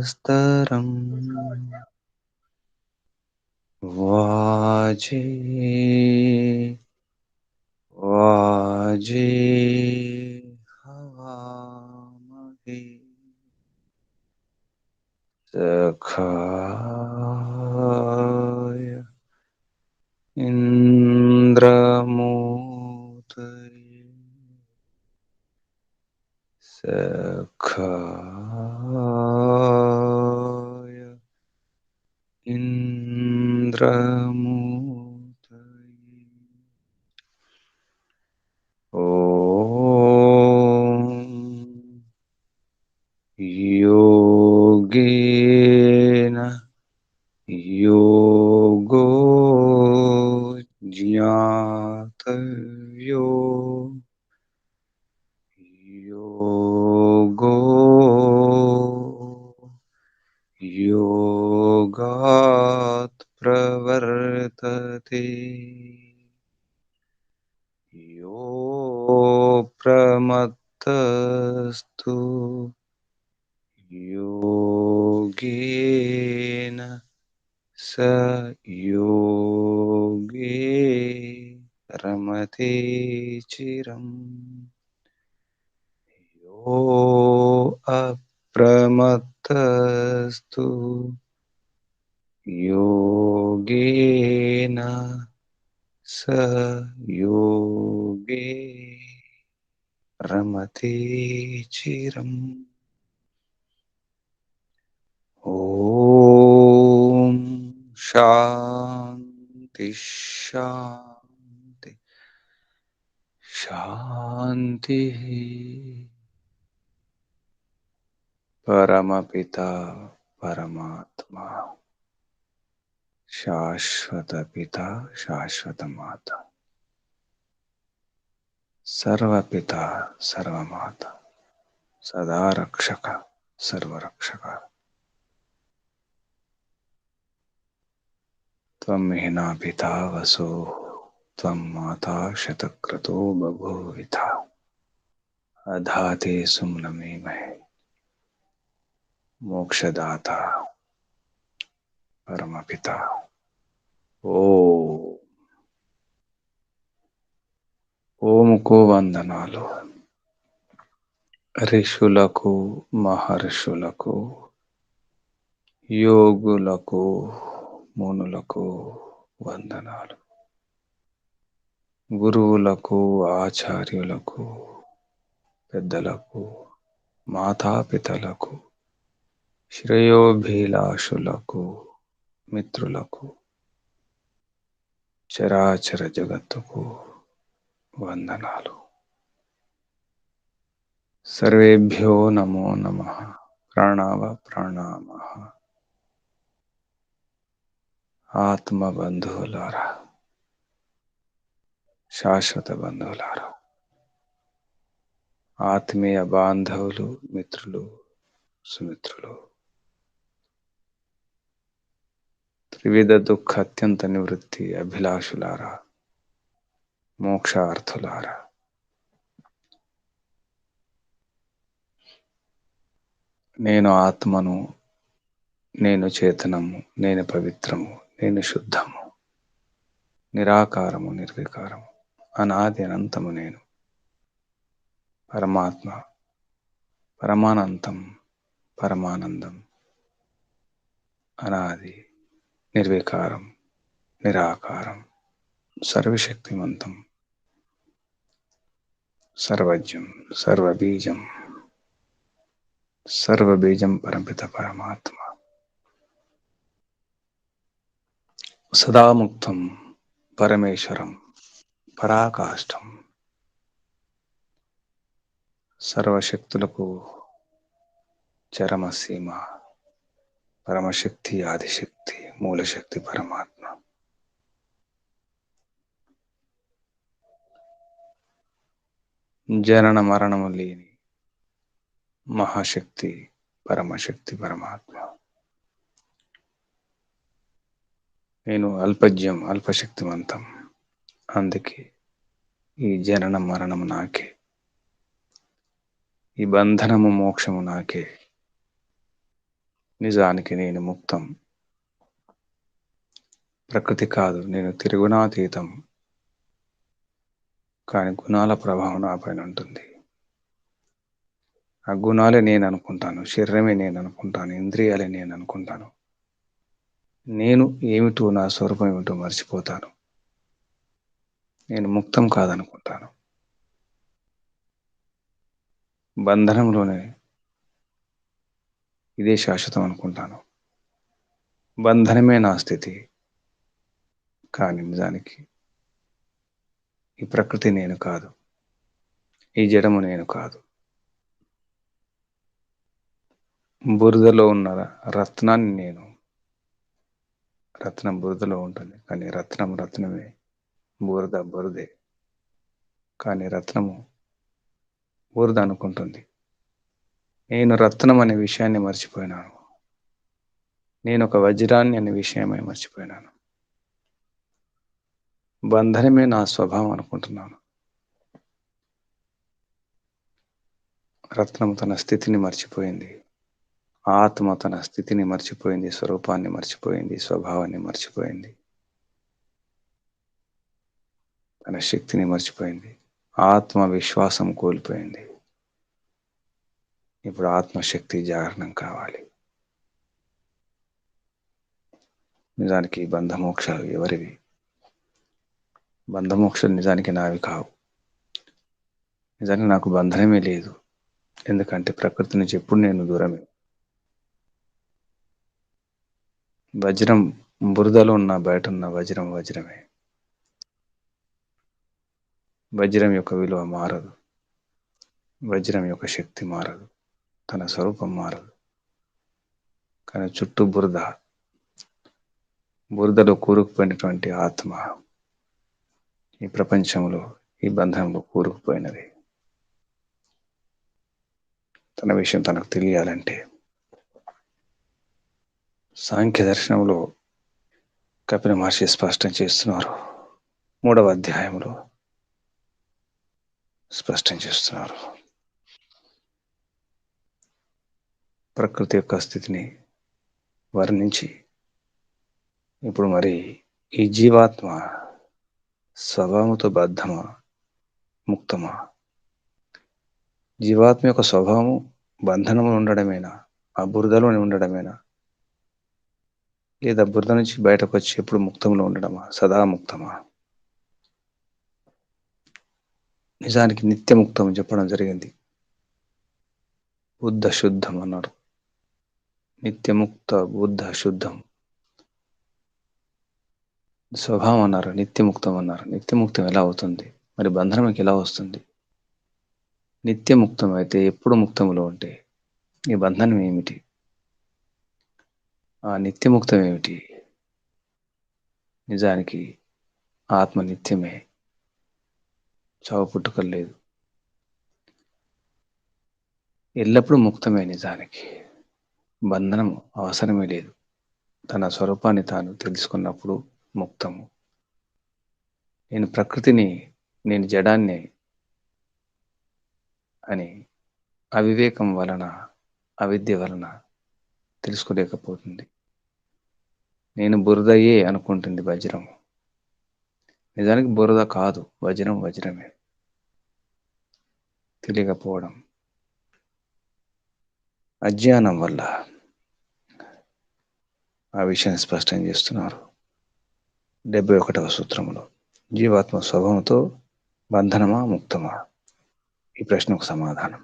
स्तरम् वाजे वाजे हवामहे सखाय इन्द्रमोदये सखाय इन्द्रमोदये ॐ योगेन योगो ज्ञातव्यो योगो योगात् प्रवर्तते यो प्रमत्तस्तु योगेन स योगे रमते चिरम् यो अप्रमत्तस्तु योगेन स योगे रमते चिरम् ॐ शान्ति शान्ति शान्तिः परमपिता परमात्मा शाश्वत पिता शाश्वत माता सर्वपिता सर्वमाता सदा रक्षक सर्वरक्षक त्वं हीना पिता वसो त्वं माता शतक्रतो बभूविता अधाते सुम्नमे महे मोक्षदाता परमपिता ओ ఓం కో వందనాలు ఋషులకు మహర్షులకు యోగులకు మునులకు వందనాలు గురువులకు ఆచార్యులకు పెద్దలకు మాతాపితలకు శ్రేయోభిలాషులకు మిత్రులకు చరాచర జగత్తుకు వందనాలు సర్వేభ్యో నమో నమః ప్రణవ ప్రణామః ఆత్మ బంధువులారా శాశ్వత బంధువులారా ఆత్మీయ బాంధవులు మిత్రులు సుమిత్రులు త్రివిధ దుఃఖ అత్యంత నివృత్తి అభిలాషులారా మోక్షార్థులారా నేను ఆత్మను నేను చేతనము నేను పవిత్రము నేను శుద్ధము నిరాకారము నిర్వికారము అనాది అనంతము నేను పరమాత్మ పరమానంతం పరమానందం అనాది నిర్వికారం నిరాకారం సర్వశక్తిమంతం సర్వజ్ఞం సర్వబీజం సర్వబీజం పరమిత పరమాత్మ సదాముక్తం పరమేశ్వరం పరాకాష్టం సర్వశక్తులకు చరమసీమ పరమశక్తి ఆదిశక్తి మూలశక్తి పరమాత్మ జనన మరణము లేని మహాశక్తి పరమశక్తి పరమాత్మ నేను అల్పజ్ఞం అల్పశక్తివంతం అందుకే ఈ జనన మరణము నాకే ఈ బంధనము మోక్షము నాకే నిజానికి నేను ముక్తం. ప్రకృతి కాదు, నేను తిరుగునాతీతం. కానీ గుణాల ప్రభావం నాపైన ఉంటుంది. ఆ గుణాలే నేను అనుకుంటాను, శరీరమే నేను అనుకుంటాను, ఇంద్రియాలే నేను అనుకుంటాను. నేను ఏమిటో, నా స్వరూపం ఏమిటో మర్చిపోతాను. నేను ముక్తం కాదనుకుంటాను. బంధనంలోనే ఇదే శాశ్వతం అనుకుంటాను. బంధనమే నా స్థితి. కానీ నిజానికి ఈ ప్రకృతి నేను కాదు, ఈ జడము నేను కాదు. బురదలో ఉన్న రత్నాన్ని నేను. రత్నం బురదలో ఉంటుంది, కానీ రత్నం రత్నమే. బురద బురదే, కానీ రత్నము బురద అనుకుంటుంది. నేను రత్నం అనే విషయాన్ని మర్చిపోయినాను. నేను ఒక వజ్రాన్ని అనే విషయమే మర్చిపోయినాను. బంధనమే నా స్వభావం అనుకుంటున్నాను. రత్నం తన స్థితిని మర్చిపోయింది. ఆత్మ తన స్థితిని మర్చిపోయింది, స్వరూపాన్ని మర్చిపోయింది, స్వభావాన్ని మర్చిపోయింది, తన శక్తిని మర్చిపోయింది. ఆత్మ విశ్వాసం కోల్పోయింది. ఇప్పుడు ఆత్మశక్తి జాగరణం కావాలి. నిజానికి బంధమోక్షాలు ఎవరివి? బంధమోక్షాలు నిజానికి నావి కావు. నిజానికి నాకు బంధనమే లేదు. ఎందుకంటే ప్రకృతి నుంచి ఎప్పుడు నేను దూరమే. వజ్రం బురదలో ఉన్న, బయట ఉన్న వజ్రం వజ్రమే. వజ్రం యొక్క విలువ మారదు. వజ్రం యొక్క శక్తి మారదు. తన స్వరూపం మారదు. కానీ చుట్టూ బురద, బురదలో కూరుకుపోయినటువంటి ఆత్మ ఈ ప్రపంచంలో, ఈ బంధంలో కూరుకుపోయినది. తన విషయం తనకు తెలియాలంటే సాంఖ్య దర్శనంలో కపిల మహర్షి స్పష్టం చేస్తున్నారు. 3వ అధ్యాయంలో స్పష్టం చేస్తున్నారు. ప్రకృతి యొక్క స్థితిని వర్ణించి ఇప్పుడు మరి ఈ జీవాత్మ స్వభావంతో బద్ధమా, ముక్తమా? జీవాత్మ యొక్క స్వభావము బంధనము ఉండడమేనా, ఆ బురదలోనే ఉండడమేనా, లేదా బురద నుంచి బయటకు వచ్చి ఎప్పుడు ముక్తంలో ఉండడమా, సదా ముక్తమా? నిజానికి నిత్యముక్తం చెప్పడం జరిగింది. బుద్ధ శుద్ధం అన్నారు. నిత్యముక్త బుద్ధ శుద్ధం. స్వభావం అన్నారు, నిత్యముక్తం అన్నారు. నిత్యముక్తం ఎలా అవుతుంది? మరి బంధనంకి ఎలా వస్తుంది? నిత్యముక్తం అయితే ఎప్పుడు ముక్తంలో ఉంటే ఈ బంధనం ఏమిటి? ఆ నిత్యముక్తం ఏమిటి? నిజానికి ఆత్మ నిత్యమే, చావు పుట్టుకలు లేదు, ఎల్లప్పుడూ ముక్తమే. నిజానికి బంధనం అవసరమే లేదు. తన స్వరూపాన్ని తాను తెలుసుకున్నప్పుడు ముక్తము. నేను ప్రకృతిని, నేను జడాన్ని అని అవివేకం వలన, అవిద్య వలన తెలుసుకోలేకపోతుంది. నేను బురదయే అనుకుంటుంది వజ్రం. నిజానికి బురద కాదు, వజ్రం వజ్రమే. తెలియకపోవడం, అజ్ఞానం వల్ల ఆ విషయాన్ని స్పష్టం చేస్తున్నారు 71వ సూత్రంలో. జీవాత్మ స్వభావంతో బంధనమా, ముక్తమా? ఈ ప్రశ్నకు సమాధానం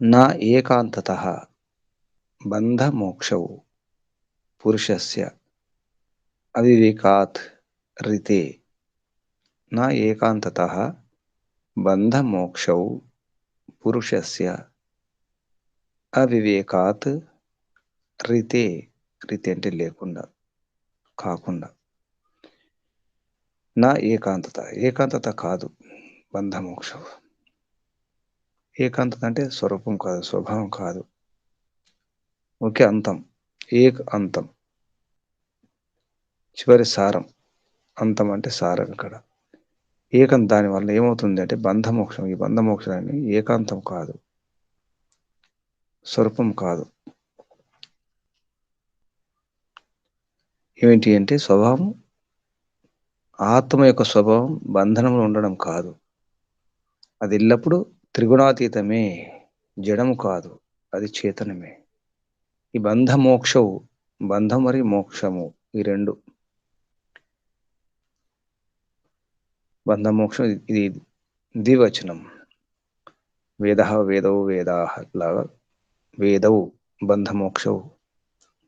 నా ఏకాంతతః బంధమోక్షౌ పురుషస్య అవివేకాత్ రితే. నా ఏకాంతతః బంధమోక్షౌ పురుషస్య అవివేకాత్ రితే. రితే అంటే లేకుండా, కాకుండా. నా ఏకాంతత, ఏకాంతత కాదు బంధమోక్షం. ఏకాంతత అంటే స్వరూపం కాదు, స్వభావం కాదు. ఒకే అంతం, ఏక్ అంతం, చివరి సారం. అంతం అంటే సారం. ఇక్కడ ఏకం, దానివల్ల ఏమవుతుంది అంటే బంధమోక్షం. ఈ బంధమోక్షాన్ని ఏకాంతం కాదు, స్వరూపం కాదు. ఏమిటి అంటే స్వభావం, ఆత్మ యొక్క స్వభావం బంధనంలో ఉండడం కాదు. అది ఎల్లప్పుడూ త్రిగుణాతీతమే, జడము కాదు, అది చేతనమే. ఈ బంధమోక్షవు, బంధం మరియు మోక్షము ఈ రెండు. బంధమోక్షం ఇది ద్వివచనం. వేదః వేదౌ వేదాః లాగా వేదౌ బంధమోక్షవు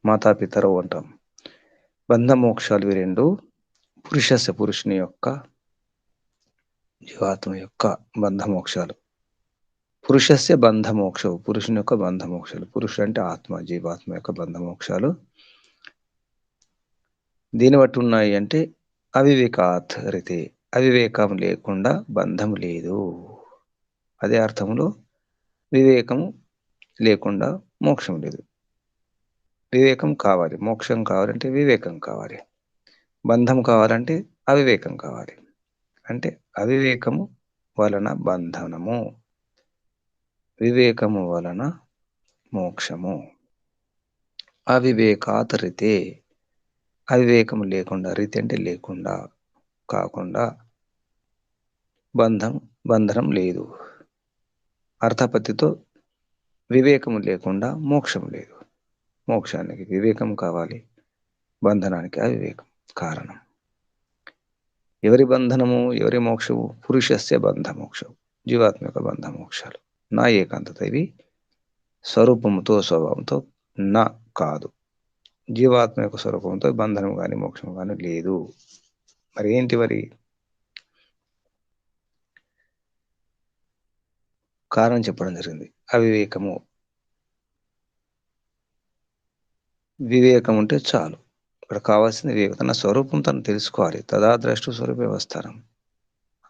మాతాపితరవు అంటాం. బంధమోక్షాలు ఇవి రెండు పురుషస్య, పురుషుని యొక్క, జీవాత్మ యొక్క బంధమోక్షాలు. పురుషస్య బంధమోక్షవు, పురుషుని యొక్క బంధమోక్షాలు. పురుషుడు అంటే ఆత్మ, జీవాత్మ యొక్క బంధమోక్షాలు దీని బట్టి ఉన్నాయి అంటే అవివేకాత్ రితే, అవివేకం లేకుండా బంధం లేదు. అదే అర్థంలో వివేకము లేకుండా మోక్షం లేదు. వివేకం కావాలి, మోక్షం కావాలంటే వివేకం కావాలి, బంధం కావాలంటే అవివేకం కావాలి. అంటే అవివేకము వలన బంధనము, వివేకము వలన మోక్షము. అవివేకాత్ రితే, అవివేకం లేకుండా, రీతి అంటే లేకుండా, కాకుండా బంధనం లేదు. అర్థపత్తితో వివేకము లేకుండా మోక్షం లేదు. మోక్షానికి వివేకం కావాలి, బంధనానికి అవివేకం కారణం. ఎవరి బంధనము, ఎవరి మోక్షము? పురుషస్య బంధమోక్షం, జీవాత్మ యొక్క బంధమోక్షాలు నా ఏకాంతత. ఇవి స్వరూపముతో, స్వభావంతో నా కాదు. జీవాత్మ యొక్క స్వరూపంతో బంధనం కానీ మోక్షం కానీ లేదు. మరి ఏంటి? మరి కారణం చెప్పడం జరిగింది. అవివేకము. వివేకం ఉంటే చాలు. ఇక్కడ కావాల్సింది వివేకం. తన స్వరూపం తను తెలుసుకోవాలి. తదా ద్రష్టు స్వరూప వ్యవస్థానం.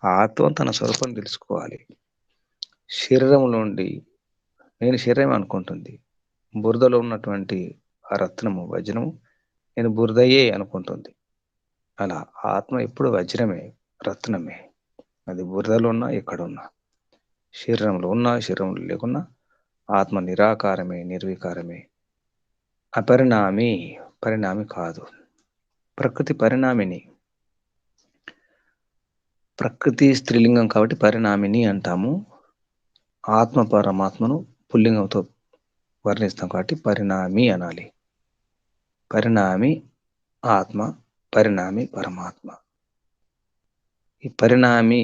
ఆత్మ తన స్వరూపం తెలుసుకోవాలి. శరీరంలో ఉండి నేను శరీరం అనుకుంటుంది. బురదలో ఉన్నటువంటి ఆ రత్నము, వజ్రము నేను బురదయే అనుకుంటుంది. అలా ఆత్మ ఎప్పుడు వజ్రమే, రత్నమే. అది బురదలో ఉన్నా, ఎక్కడున్నా, శరీరంలో ఉన్నా, శరీరంలో లేకున్నా ఆత్మ నిరాకారమే, నిర్వికారమే, అపరిణామి. పరిణామి కాదు, ప్రకృతి పరిణామిని. ప్రకృతి స్త్రీలింగం కాబట్టి పరిణామిని అంటాము. ఆత్మ పరమాత్మను పుల్లింగంతో వర్ణిస్తాం కాబట్టి పరిణామి అనాలి. పరిణామి ఆత్మ, పరిణామి పరమాత్మ. ఈ పరిణామి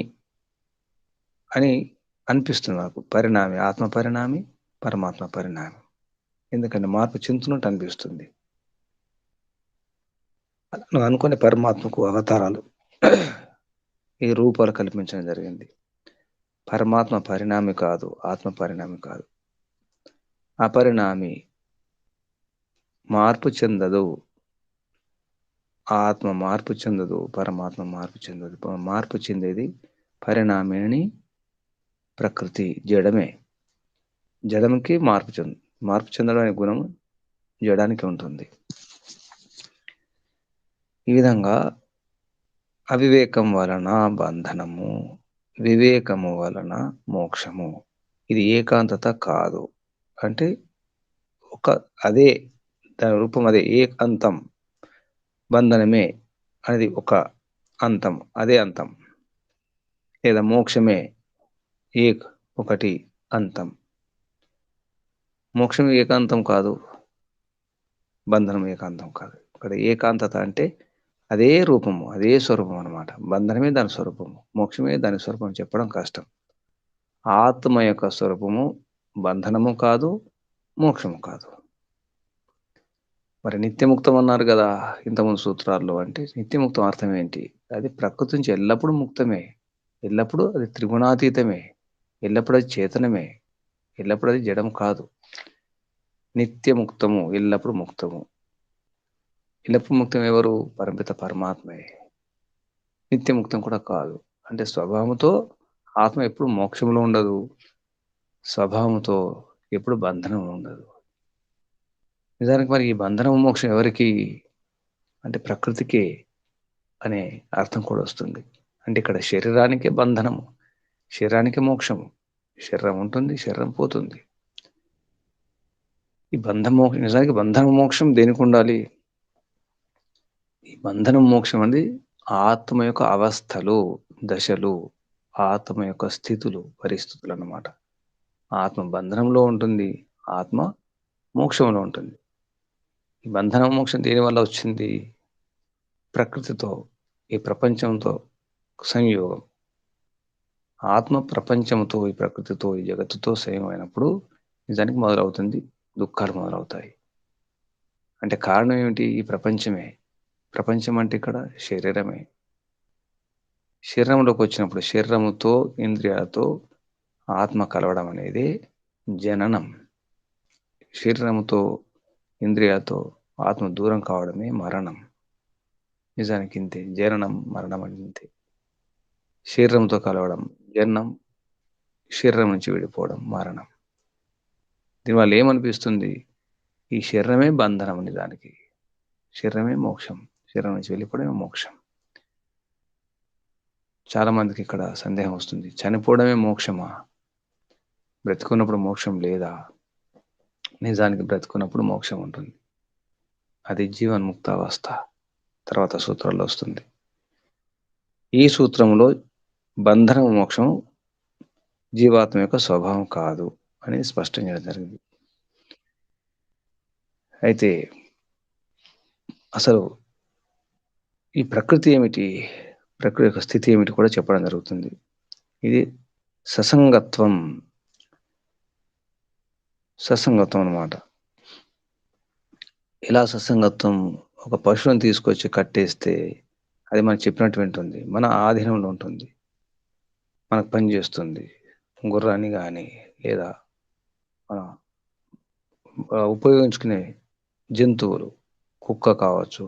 అని అనిపిస్తుంది నాకు. పరిణామి, ఆత్మ పరిణామి, పరమాత్మ పరిణామి. ఎందుకంటే మార్పు చెందుతున్నట్టు అనిపిస్తుంది. నువ్వు అనుకునే పరమాత్మకు అవతారాలు, ఈ రూపాలు కల్పించడం జరిగింది. పరమాత్మ పరిణామి కాదు, ఆత్మ పరిణామి కాదు. అపరిణామి, మార్పు చెందదు. ఆత్మ మార్పు చెందదు, పరమాత్మ మార్పు చెందదు. మార్పు చెందేది పరిణామిని ప్రకృతి, జడమే. జడంకి మార్పు చెందడం అనే గుణం జడానికి ఉంటుంది. ఈ విధంగా అవివేకం వలన బంధనము, వివేకము వలన మోక్షము. ఇది ఏకాంతత కాదు. అంటే అదే దాని రూపం, అదే అంతం. బంధనమే అనేది ఒక అంతం, అదే అంతం. లేదా మోక్షమే ఒకటి అంతం. మోక్షం ఏకాంతం కాదు, బంధనం ఏకాంతం కాదు. ఇక్కడ ఏకాంతత అంటే అదే రూపము, అదే స్వరూపం అన్నమాట. బంధనమే దాని స్వరూపము, మోక్షమే దాని స్వరూపం చెప్పడం కష్టం. ఆత్మ యొక్క స్వరూపము బంధనము కాదు, మోక్షము కాదు. మరి నిత్యముక్తం అన్నారు కదా ఇంతకుముందు సూత్రాల్లో. అంటే నిత్యముక్తం అర్థం ఏంటి? అది ప్రకృతి నుంచి ఎల్లప్పుడూ ముక్తమే, ఎల్లప్పుడూ అది త్రిగుణాతీతమే, ఎల్లప్పుడూ అది చేతనమే, ఎల్లప్పుడూ అది జడం కాదు. నిత్యముక్తము, ఎల్లప్పుడూ ముక్తము. ఎల్లప్పుడూ ముక్తం ఎవరు? పరమిత పరమాత్మే. నిత్యముక్తం కూడా కాదు. అంటే స్వభావంతో ఆత్మ ఎప్పుడు మోక్షంలో ఉండదు, స్వభావంతో ఎప్పుడు బంధనం ఉండదు. నిజానికి మరి ఈ బంధనం మోక్షం ఎవరికి అంటే ప్రకృతికే అనే అర్థం కూడా వస్తుంది. అంటే ఇక్కడ శరీరానికే బంధనము, శరీరానికి మోక్షము. శరీరం ఉంటుంది, శరీరం పోతుంది. ఈ నిజానికి బంధన మోక్షం దేనికి ఉండాలి? ఈ బంధనం మోక్షం అనేది ఆత్మ యొక్క అవస్థలు, దశలు, ఆత్మ యొక్క స్థితులు, పరిస్థితులు అన్నమాట. ఆత్మ బంధనంలో ఉంటుంది. ఆత్మ మోక్షంలో ఉంటుంది. ఈ బంధనం మోక్షం దేనివల్ల వచ్చింది? ప్రకృతితో, ఈ ప్రపంచంతో సంయోగం. ఆత్మ ప్రపంచంతో, ఈ ప్రకృతితో, ఈ జగత్తుతో సంయోగమైనప్పుడు నిజానికి మొదలవుతుంది దుఃఖాలు మొదలవుతాయి. అంటే కారణం ఏమిటి? ఈ ప్రపంచమే. ప్రపంచం అంటే ఇక్కడ శరీరమే. శరీరంలోకి వచ్చినప్పుడు శరీరముతో, ఇంద్రియాలతో ఆత్మ కలవడం అనేది జననం. శరీరముతో, ఇంద్రియాలతో ఆత్మ దూరం కావడమే మరణం. నిజానికి ఇంతే. జననం, మరణం అంటే ఇంతే. శరీరంతో కలవడం జననం, శరీరం నుంచి విడిపోవడం మరణం. దీనివల్ల ఏమనిపిస్తుంది? ఈ శరీరమే బంధనం నిజానికి. శరీరమే మోక్షం. శరీరం నుంచి వెళ్ళిపోవడమే మోక్షం. చాలా మందికి ఇక్కడ సందేహం వస్తుంది. చనిపోవడమే మోక్షమా? బ్రతుకున్నప్పుడు మోక్షం లేదా? నిజానికి బ్రతుకున్నప్పుడు మోక్షం ఉంటుంది. అది జీవన్ముక్తావస్థ. తర్వాత సూత్రాల్లో వస్తుంది. ఈ సూత్రంలో బంధనం మోక్షం జీవాత్మ యొక్క స్వభావం కాదు అని స్పష్టం చేయడం జరిగింది. అయితే అసలు ఈ ప్రకృతి ఏమిటి, ప్రకృతి యొక్క స్థితి ఏమిటి కూడా చెప్పడం జరుగుతుంది. ఇది ససంగత్వం. ససంగత్వం అన్నమాట. ఎలా ససంగత్వం? ఒక పశువుని తీసుకొచ్చి కట్టేస్తే అది మనకు చెప్పినట్టు వింటుంది. మన ఆధీనంలో ఉంటుంది. మనకు పని చేస్తుంది. గుర్రాన్ని కానీ లేదా మన ఉపయోగించుకునే జంతువులు, కుక్క కావచ్చు,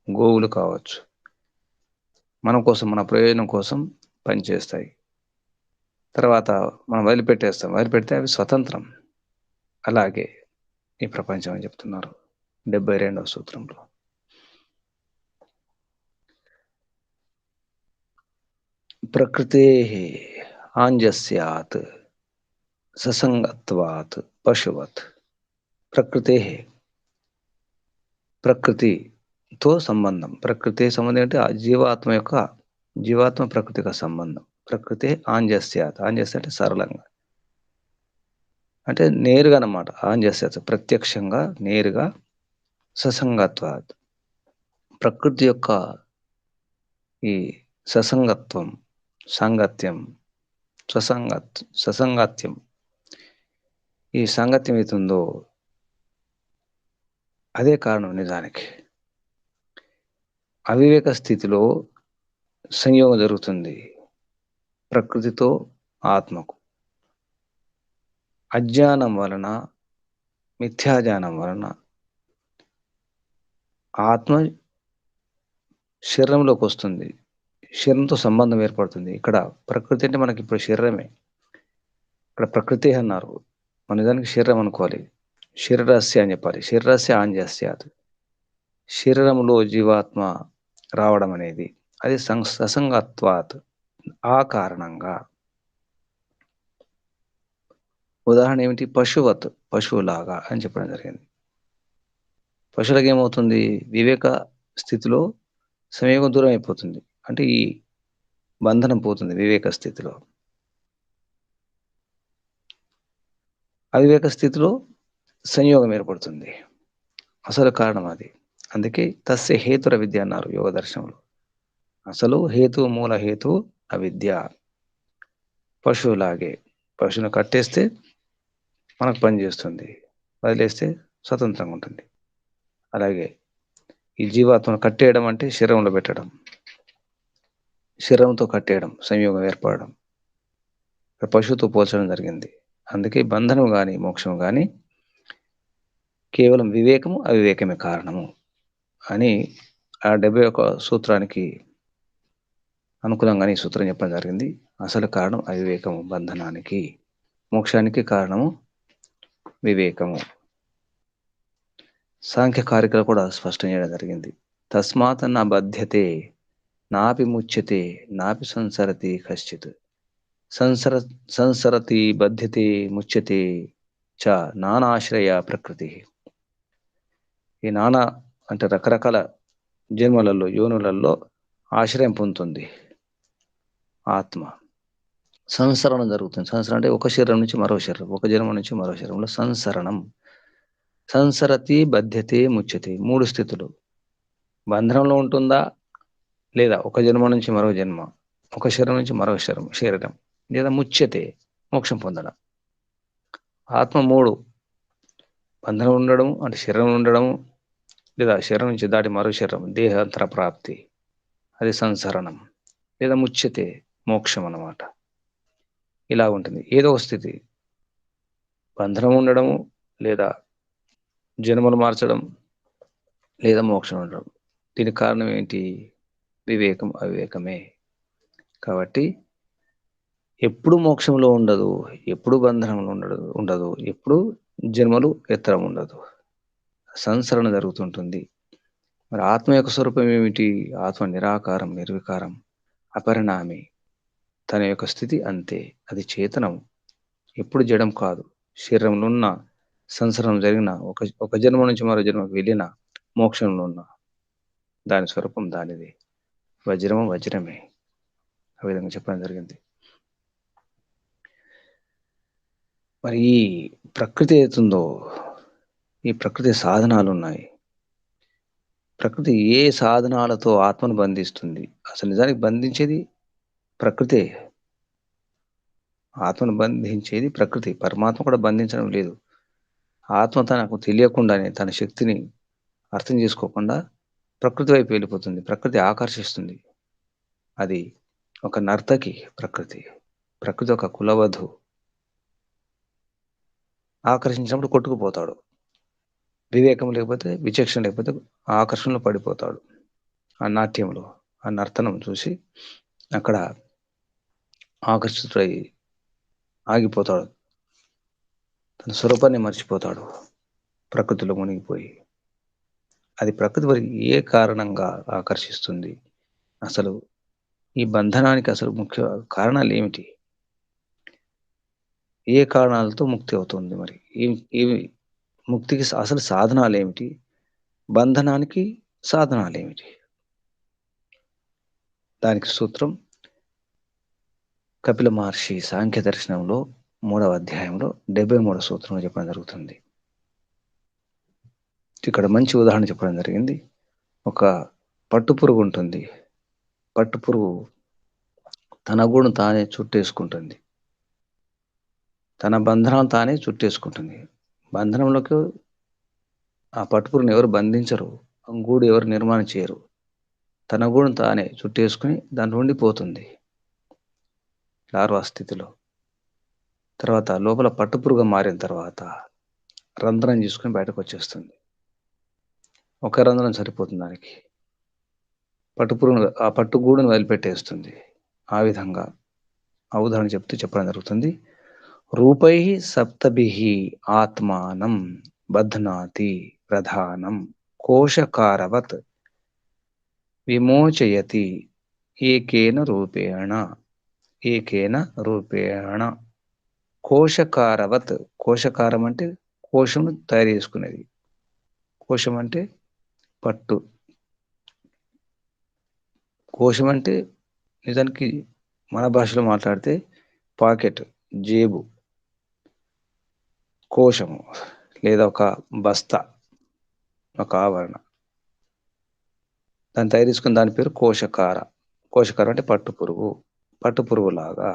గోవులు కావచ్చు, మన కోసం, మన ప్రయోజనం కోసం పనిచేస్తాయి. తర్వాత మనం వదిలిపెట్టేస్తాం. వదిలిపెడితే అవి స్వతంత్రం. అలాగే ఈ ప్రపంచం అని చెప్తున్నారు 72వ సూత్రంలో. ప్రకృతే ఆంజస్యాత్ ససంగత్వాత్ పశువత్. ప్రకృతితో సంబంధం. ప్రకృతి సంబంధం అంటే ఆ జీవాత్మ ప్రకృతిక సంబంధం. ప్రకృతి ఆంజస్యాత్. ఆంజస్య అంటే సరళంగా, అంటే నేరుగా అన్నమాట. ఆంజస్యాత్ ప్రత్యక్షంగా, నేరుగా. ససంగత్వాత్ ప్రకృతి యొక్క ఈ ససంగత్వం, సాంగత్యం, ససంగాత్యం, ఈ సాంగత్యం అవుతుందో అదే కారణం నిజానికి. అవివేక స్థితిలో సంయోగం జరుగుతుంది ప్రకృతితో ఆత్మకు. అజ్ఞానం వలన, మిథ్యాజ్ఞానం వలన ఆత్మ శరీరంలోకి వస్తుంది. శరీరంతో సంబంధం ఏర్పడుతుంది. ఇక్కడ ప్రకృతి అంటే మనకి ఇప్పుడు శరీరమే. ఇక్కడ ప్రకృతి అన్నారు. మన నిజానికి శరీరం అనుకోవాలి. శరీరస్య అని చెప్పాలి. శరీరస్య ఆంజస్యాత్. శరీరంలో జీవాత్మ రావడం అనేది అది ససంగత్వాత్. ఆ కారణంగా. ఉదాహరణ ఏమిటి? పశువత్, పశువులాగా అని చెప్పడం జరిగింది. పశువులకు ఏమవుతుంది? వివేక స్థితిలో సంయోగం దూరం అయిపోతుంది. అంటే ఈ బంధనం పోతుంది వివేక స్థితిలో. అవివేక స్థితిలో సంయోగం ఏర్పడుతుంది. అసలు కారణం అది. అందుకే తస్య హేతుర విద్య అన్నారు యోగ దర్శనంలో. అసలు హేతు, మూల హేతు అవిద్య. పశువులాగే. పశువును కట్టేస్తే మనకు పని చేస్తుంది, వదిలేస్తే స్వతంత్రంగా ఉంటుంది. అలాగే ఈ జీవాత్మను కట్టేయడం అంటే శరీరంలో పెట్టడం, శరీరంతో కట్టేయడం, సంయోగం ఏర్పడడం. పశువుతో పోల్చడం జరిగింది. అందుకే బంధనం కానీ మోక్షం కానీ కేవలం వివేకము, అవివేకమే కారణము అని ఆ 71 సూత్రానికి అనుకూలంగానే ఈ సూత్రం చెప్పడం జరిగింది. అసలు కారణం అవివేకము బంధనానికి. మోక్షానికి కారణము వివేకము. సాంఖ్యకారికలు కూడా స్పష్టం చేయడం జరిగింది. తస్మాత్ నా బధ్యతే నాపి ముచ్యతే నాపి సంసరతి కశ్చిత్. సంసరతి బధ్యతే ముచ్యతే చ నానాశ్రయ ప్రకృతి. ఈ నానా అంటే రకరకాల జన్మలలో యోనులలో ఆశ్రయం పొందుతుంది ఆత్మ. సంసరణం జరుగుతుంది. సంసరణ అంటే ఒక శరీరం నుంచి మరో శరీరం, ఒక జన్మ నుంచి మరో శరీరంలో సంసరణం. సంసరతి బధ్యతే ముచ్యతే. 3 స్థితులు. బంధనంలో ఉంటుందా లేదా ఒక జన్మ నుంచి మరో జన్మ, ఒక శరీరం నుంచి మరో శరీరం, లేదా ముచ్యతే మోక్షం పొందడం. ఆత్మ 3 బంధనం ఉండడం అంటే శరీరం ఉండడం, లేదా శరీరం నుంచి దాటి మరో శరీరం దేహాంతర ప్రాప్తి, అది సంసరణం, లేదా ముచ్యతే మోక్షం అన్నమాట. ఇలా ఉంటుంది. ఏదో ఒక స్థితి బంధనం ఉండడము, లేదా జన్మలు మార్చడం, లేదా మోక్షం ఉండడం. దీనికి కారణం ఏంటి? వివేకం అవివేకమే. కాబట్టి ఎప్పుడు మోక్షంలో ఉండదు, ఎప్పుడు బంధనంలో ఉండదు, ఎప్పుడు జన్మలు ఎత్తడం ఉండదు, సంసరణ జరుగుతుంటుంది. మరి ఆత్మ యొక్క స్వరూపం ఏమిటి? ఆత్మ నిరాకారం, నిర్వికారం, అపరిణామి. తన యొక్క స్థితి అంతే. అది చేతనం, ఎప్పుడు జడం కాదు. శరీరంలో ఉన్న సంసరణం జరిగిన ఒక జన్మ నుంచి మరో జన్మకు వెళ్ళిన మోక్షంలో ఉన్న దాని స్వరూపం దానిది. వజ్రము వజ్రమే. ఆ విధంగా చెప్పడం జరిగింది. మరి ఈ ప్రకృతి ఏతుందో, ఈ ప్రకృతి సాధనాలు ఉన్నాయి. ప్రకృతి ఏ సాధనాలతో ఆత్మను బంధిస్తుంది? అసలు నిజానికి బంధించేది ప్రకృతే. ఆత్మను బంధించేది ప్రకృతి. పరమాత్మ కూడా బంధించడం లేదు. ఆత్మ తనకు తెలియకుండానే తన శక్తిని అర్థం చేసుకోకుండా ప్రకృతి వైపు వెళ్ళిపోతుంది. ప్రకృతి ఆకర్షిస్తుంది. అది ఒక నర్తకి ప్రకృతి. ప్రకృతి ఒక కులవధు. ఆకర్షించినప్పుడు కొట్టుకుపోతాడు. వివేకం లేకపోతే, విచక్షణ లేకపోతే ఆకర్షణలో పడిపోతాడు. ఆ నాట్యంలో, ఆ నర్తనం చూసి అక్కడ ఆకర్షితుడై ఆగిపోతాడు. తన స్వరూపాన్ని మర్చిపోతాడు ప్రకృతిలో మునిగిపోయి. అది ప్రకృతి మరి ఏ కారణంగా ఆకర్షిస్తుంది? అసలు ఈ బంధనానికి అసలు ముఖ్య కారణాలు ఏమిటి? ఏ కారణాలతో ముక్తి అవుతుంది మరి? ఈ ముక్తికి అసలు సాధనాలేమిటి? బంధనానికి సాధనాలేమిటి? దానికి సూత్రం కపిల మహర్షి సాంఖ్య దర్శనంలో 3వ అధ్యాయంలో 73వ సూత్రంలో చెప్పడం జరుగుతుంది. ఇక్కడ మంచి ఉదాహరణ చెప్పడం జరిగింది. ఒక పట్టుపురుగు ఉంటుంది. పట్టుపురుగు తన గూడును తానే చుట్టేసుకుంటుంది. తన బంధనాలు తానే చుట్టేసుకుంటుంది. బంధనంలోకి ఆ పట్టుపురుగుని ఎవరు బంధించరు. గూడు ఎవరు నిర్మాణం చేయరు. తన గూడును తానే చుట్టేసుకుని దాంట్లో ఉండిపోతుంది లార్వా స్థితిలో. తర్వాత లోపల పట్టుపురుగు మారిన తర్వాత రంధ్రం చేసుకుని బయటకు వచ్చేస్తుంది. ఒక రంధ్రం సరిపోతుంది దానికి. ఆ పట్టుగూడును వదిలిపెట్టేస్తుంది. ఆ విధంగా ఆ ఉదాహరణ చెప్తూ చెప్పడం జరుగుతుంది. రూపై సప్తభిః ఆత్మానం బధ్నాతి ప్రధానం కోశకారవత్ విమోచయతి ఏకేన రూపేణ. ఏకేన రూపేణ. కోశకారవత్. కోశకారం అంటే కోశమును తయారు చేసుకునేది. కోశం అంటే పట్టు. కోశం అంటే నిజానికి మన భాషలో మాట్లాడితే పాకెట్, జేబు. కోశము లేదా ఒక బస్తా, ఒక ఆవరణ. దాన్ని తయారు చేసుకుని దాని పేరు కోశకార. కోశకారం అంటే పట్టు పురుగు. పట్టు పురుగులాగా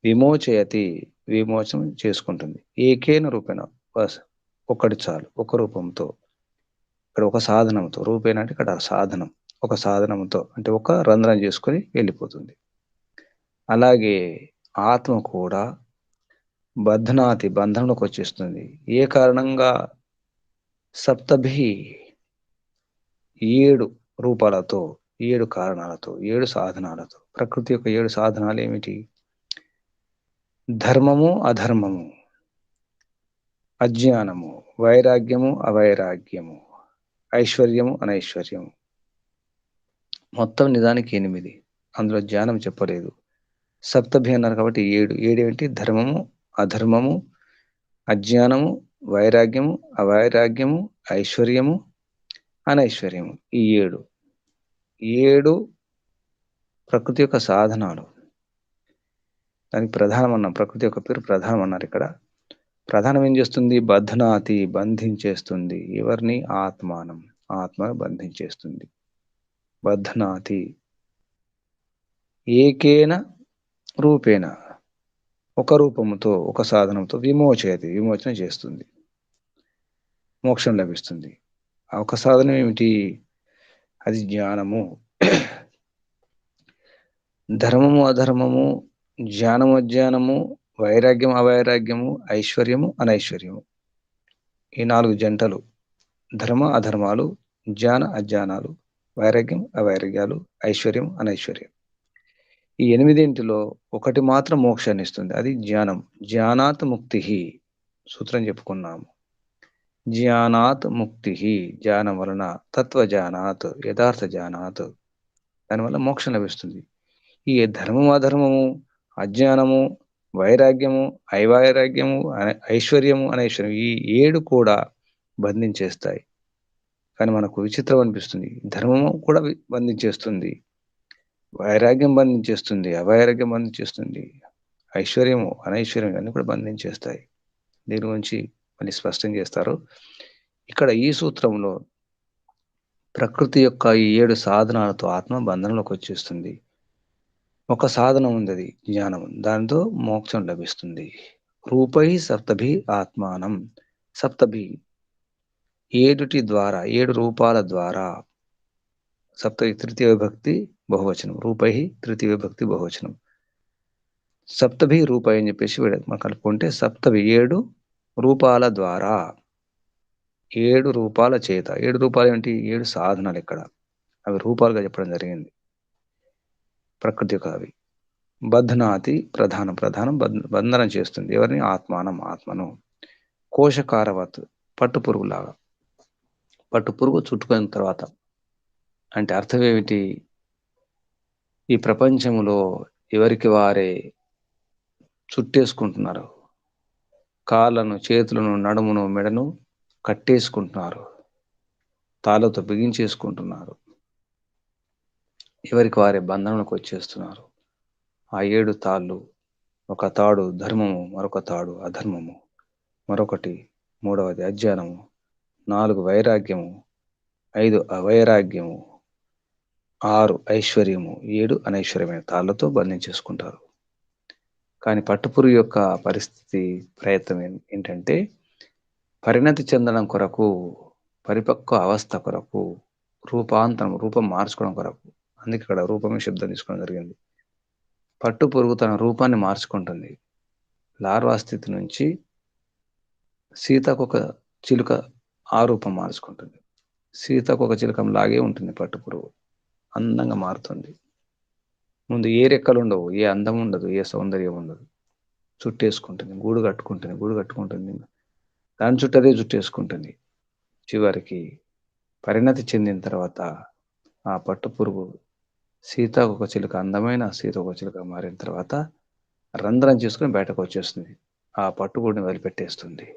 విమోచయతి, విమోచనం చేసుకుంటుంది. ఏకేన రూపేణ, ఒకటి చాలు, ఒక రూపంతో. ఇక్కడ ఒక సాధనంతో. రూపేణ అంటే ఇక్కడ సాధనం. ఒక సాధనంతో అంటే ఒక రంధ్రం చేసుకొని వెళ్ళిపోతుంది. అలాగే ఆత్మ కూడా బధ్నాతి, బంధంలోకి వచ్చేస్తుంది. ఏ కారణంగా? సప్తభి, 7 రూపాలతో, 7 కారణాలతో, 7 సాధనాలతో. ప్రకృతి యొక్క 7 సాధనాలు ఏమిటి? ధర్మము అధర్మము, అజ్ఞానము, వైరాగ్యము అవైరాగ్యము, ఐశ్వర్యము అనైశ్వర్యము. మొత్తం నిజానికి 8. అందులో జ్ఞానం చెప్పలేదు. సప్తభి అన్నారు కాబట్టి 7. 7 ఏంటి? ధర్మము, అధర్మము, అజ్ఞానము, వైరాగ్యము, అవైరాగ్యము, ఐశ్వర్యము, అనైశ్వర్యము. ఈ 7. 7 ప్రకృతి యొక్క సాధనాలు. దానికి ప్రధానం అన్నాం. ప్రకృతి యొక్క పేరు ప్రధానం అన్నారు ఇక్కడ. ప్రధానం ఏం చేస్తుంది? బధ్నాతి, బంధించేస్తుంది. ఎవరిని? ఆత్మానం, ఆత్మను బంధించేస్తుంది. బధ్నాతి ఏకేన రూపేణ, ఒక రూపముతో, ఒక సాధనంతో విమోచయతి, విమోచన చేస్తుంది, మోక్షం లభిస్తుంది. ఆ ఒక సాధనం ఏమిటి? అది జ్ఞానము. ధర్మము అధర్మము, జ్ఞానము అజ్ఞానము, వైరాగ్యం అవైరాగ్యము, ఐశ్వర్యము అనైశ్వర్యము. ఈ 4 జంటలు. ధర్మ అధర్మాలు, జ్ఞాన అజ్ఞానాలు, వైరాగ్యం అవైరాగ్యాలు, ఐశ్వర్యం అనైశ్వర్యం. ఈ 8 ఒకటి మాత్రం మోక్షాన్ని ఇస్తుంది. అది జ్ఞానం. జ్ఞానాత్ ముక్తి. సూత్రం చెప్పుకున్నాము. జ్ఞానాత్ ముక్తి. జ్ఞానం వలన, తత్వజ్ఞానాత్, యథార్థ జ్ఞానాత్, దానివల్ల మోక్షం లభిస్తుంది. ఈ ధర్మము అధర్మము, అజ్ఞానము, వైరాగ్యము, ఐవైరాగ్యము, ఐశ్వర్యము అనైశ్వర్యం, ఈ 7 కూడా బంధించేస్తాయి. కానీ మనకు విచిత్రం అనిపిస్తుంది. ధర్మము కూడా బంధించేస్తుంది, వైరాగ్యం బంధించేస్తుంది, అవైరాగ్యం బంధించేస్తుంది, ఐశ్వర్యము అనైశ్వర్యం అన్ని కూడా బంధించేస్తాయి. దీని గురించి మళ్ళీ స్పష్టం చేస్తారు. ఇక్కడ ఈ సూత్రంలో ప్రకృతి యొక్క ఈ 7 సాధనాలతో ఆత్మ బంధనంలోకి వచ్చేస్తుంది. ఒక సాధనం ఉంది, అది జ్ఞానం. దానితో మోక్షం లభిస్తుంది. రూపై సప్తభి ఆత్మానం. సప్తభి 7 ద్వారా, 7 రూపాల ద్వారా. సప్తభి తృతీయ విభక్తి బహువచనం. రూపై తృతీయ విభక్తి బహువచనం. సప్తభి రూపై అని చెప్పేసి మనం కలుపుకుంటే సప్తభి 7 రూపాల ద్వారా, 7 రూపాల చేత. 7 రూపాలు ఏంటి? 7 సాధనాలు ఇక్కడ. అవి రూపాలుగా చెప్పడం జరిగింది. ప్రకృతి యొక్క అవి. బధ్నాతి ప్రధానం, ప్రధానం బంధనం చేస్తుంది. ఎవరిని? ఆత్మానం, ఆత్మను. కోశకారవత్, పట్టు పురుగులాగా. పట్టు పురుగు చుట్టుకున్న తర్వాత అంటే అర్థం ఏమిటి? ఈ ప్రపంచంలో ఎవరికి వారే చుట్టేసుకుంటున్నారు. కాళ్ళను, చేతులను, నడుమును, మెడను కట్టేసుకుంటున్నారు. తాళ్ళతో బిగించేసుకుంటున్నారు. ఎవరికి వారే బంధనంలోకి వచ్చేస్తున్నారు. ఆ 7 తాళ్ళు, ఒక తాడు ధర్మము, మరొక తాడు అధర్మము, మరొకటి 3వది అజ్ఞానము, 4 వైరాగ్యము, 5 అవైరాగ్యము, 6 ఐశ్వర్యము, 7 అనైశ్వర్యమైన తాళ్లతో బంధించేసుకుంటారు. కానీ పట్టుపురుగు యొక్క పరిస్థితి, ప్రయత్నం ఏంటంటే పరిణతి చెందడం కొరకు, పరిపక్వ అవస్థ కొరకు, రూపాంతరం, రూపం మార్చుకోవడం కొరకు. అందుకే ఇక్కడ రూపమే శబ్దం తీసుకోవడం జరిగింది. పట్టు పురుగు తన రూపాన్ని మార్చుకుంటుంది. లార్వా స్థితి నుంచి సీతాకొక చిలుక ఆ రూపం మార్చుకుంటుంది. సీతాకొక చిలుకంలాగే ఉంటుంది పట్టు పురుగు. అందంగా మారుతుంది. ముందు ఏ రెక్కలు ఉండవు, ఏ అందం ఉండదు, ఏ సౌందర్యం ఉండదు. చుట్టేసుకుంటుంది, గూడు కట్టుకుంటుంది, గూడు కట్టుకుంటుంది, దాని చుట్టూ అదే చుట్టేసుకుంటుంది. చివరికి పరిణతి చెందిన తర్వాత ఆ పట్టు పురుగు సీతాకొక చిలుక, అందమైన సీతాకొక చిలుక మారిన తర్వాత రంధ్రం చేసుకుని బయటకు వచ్చేస్తుంది. ఆ పట్టుగూడిని వదిలిపెట్టేస్తుంది.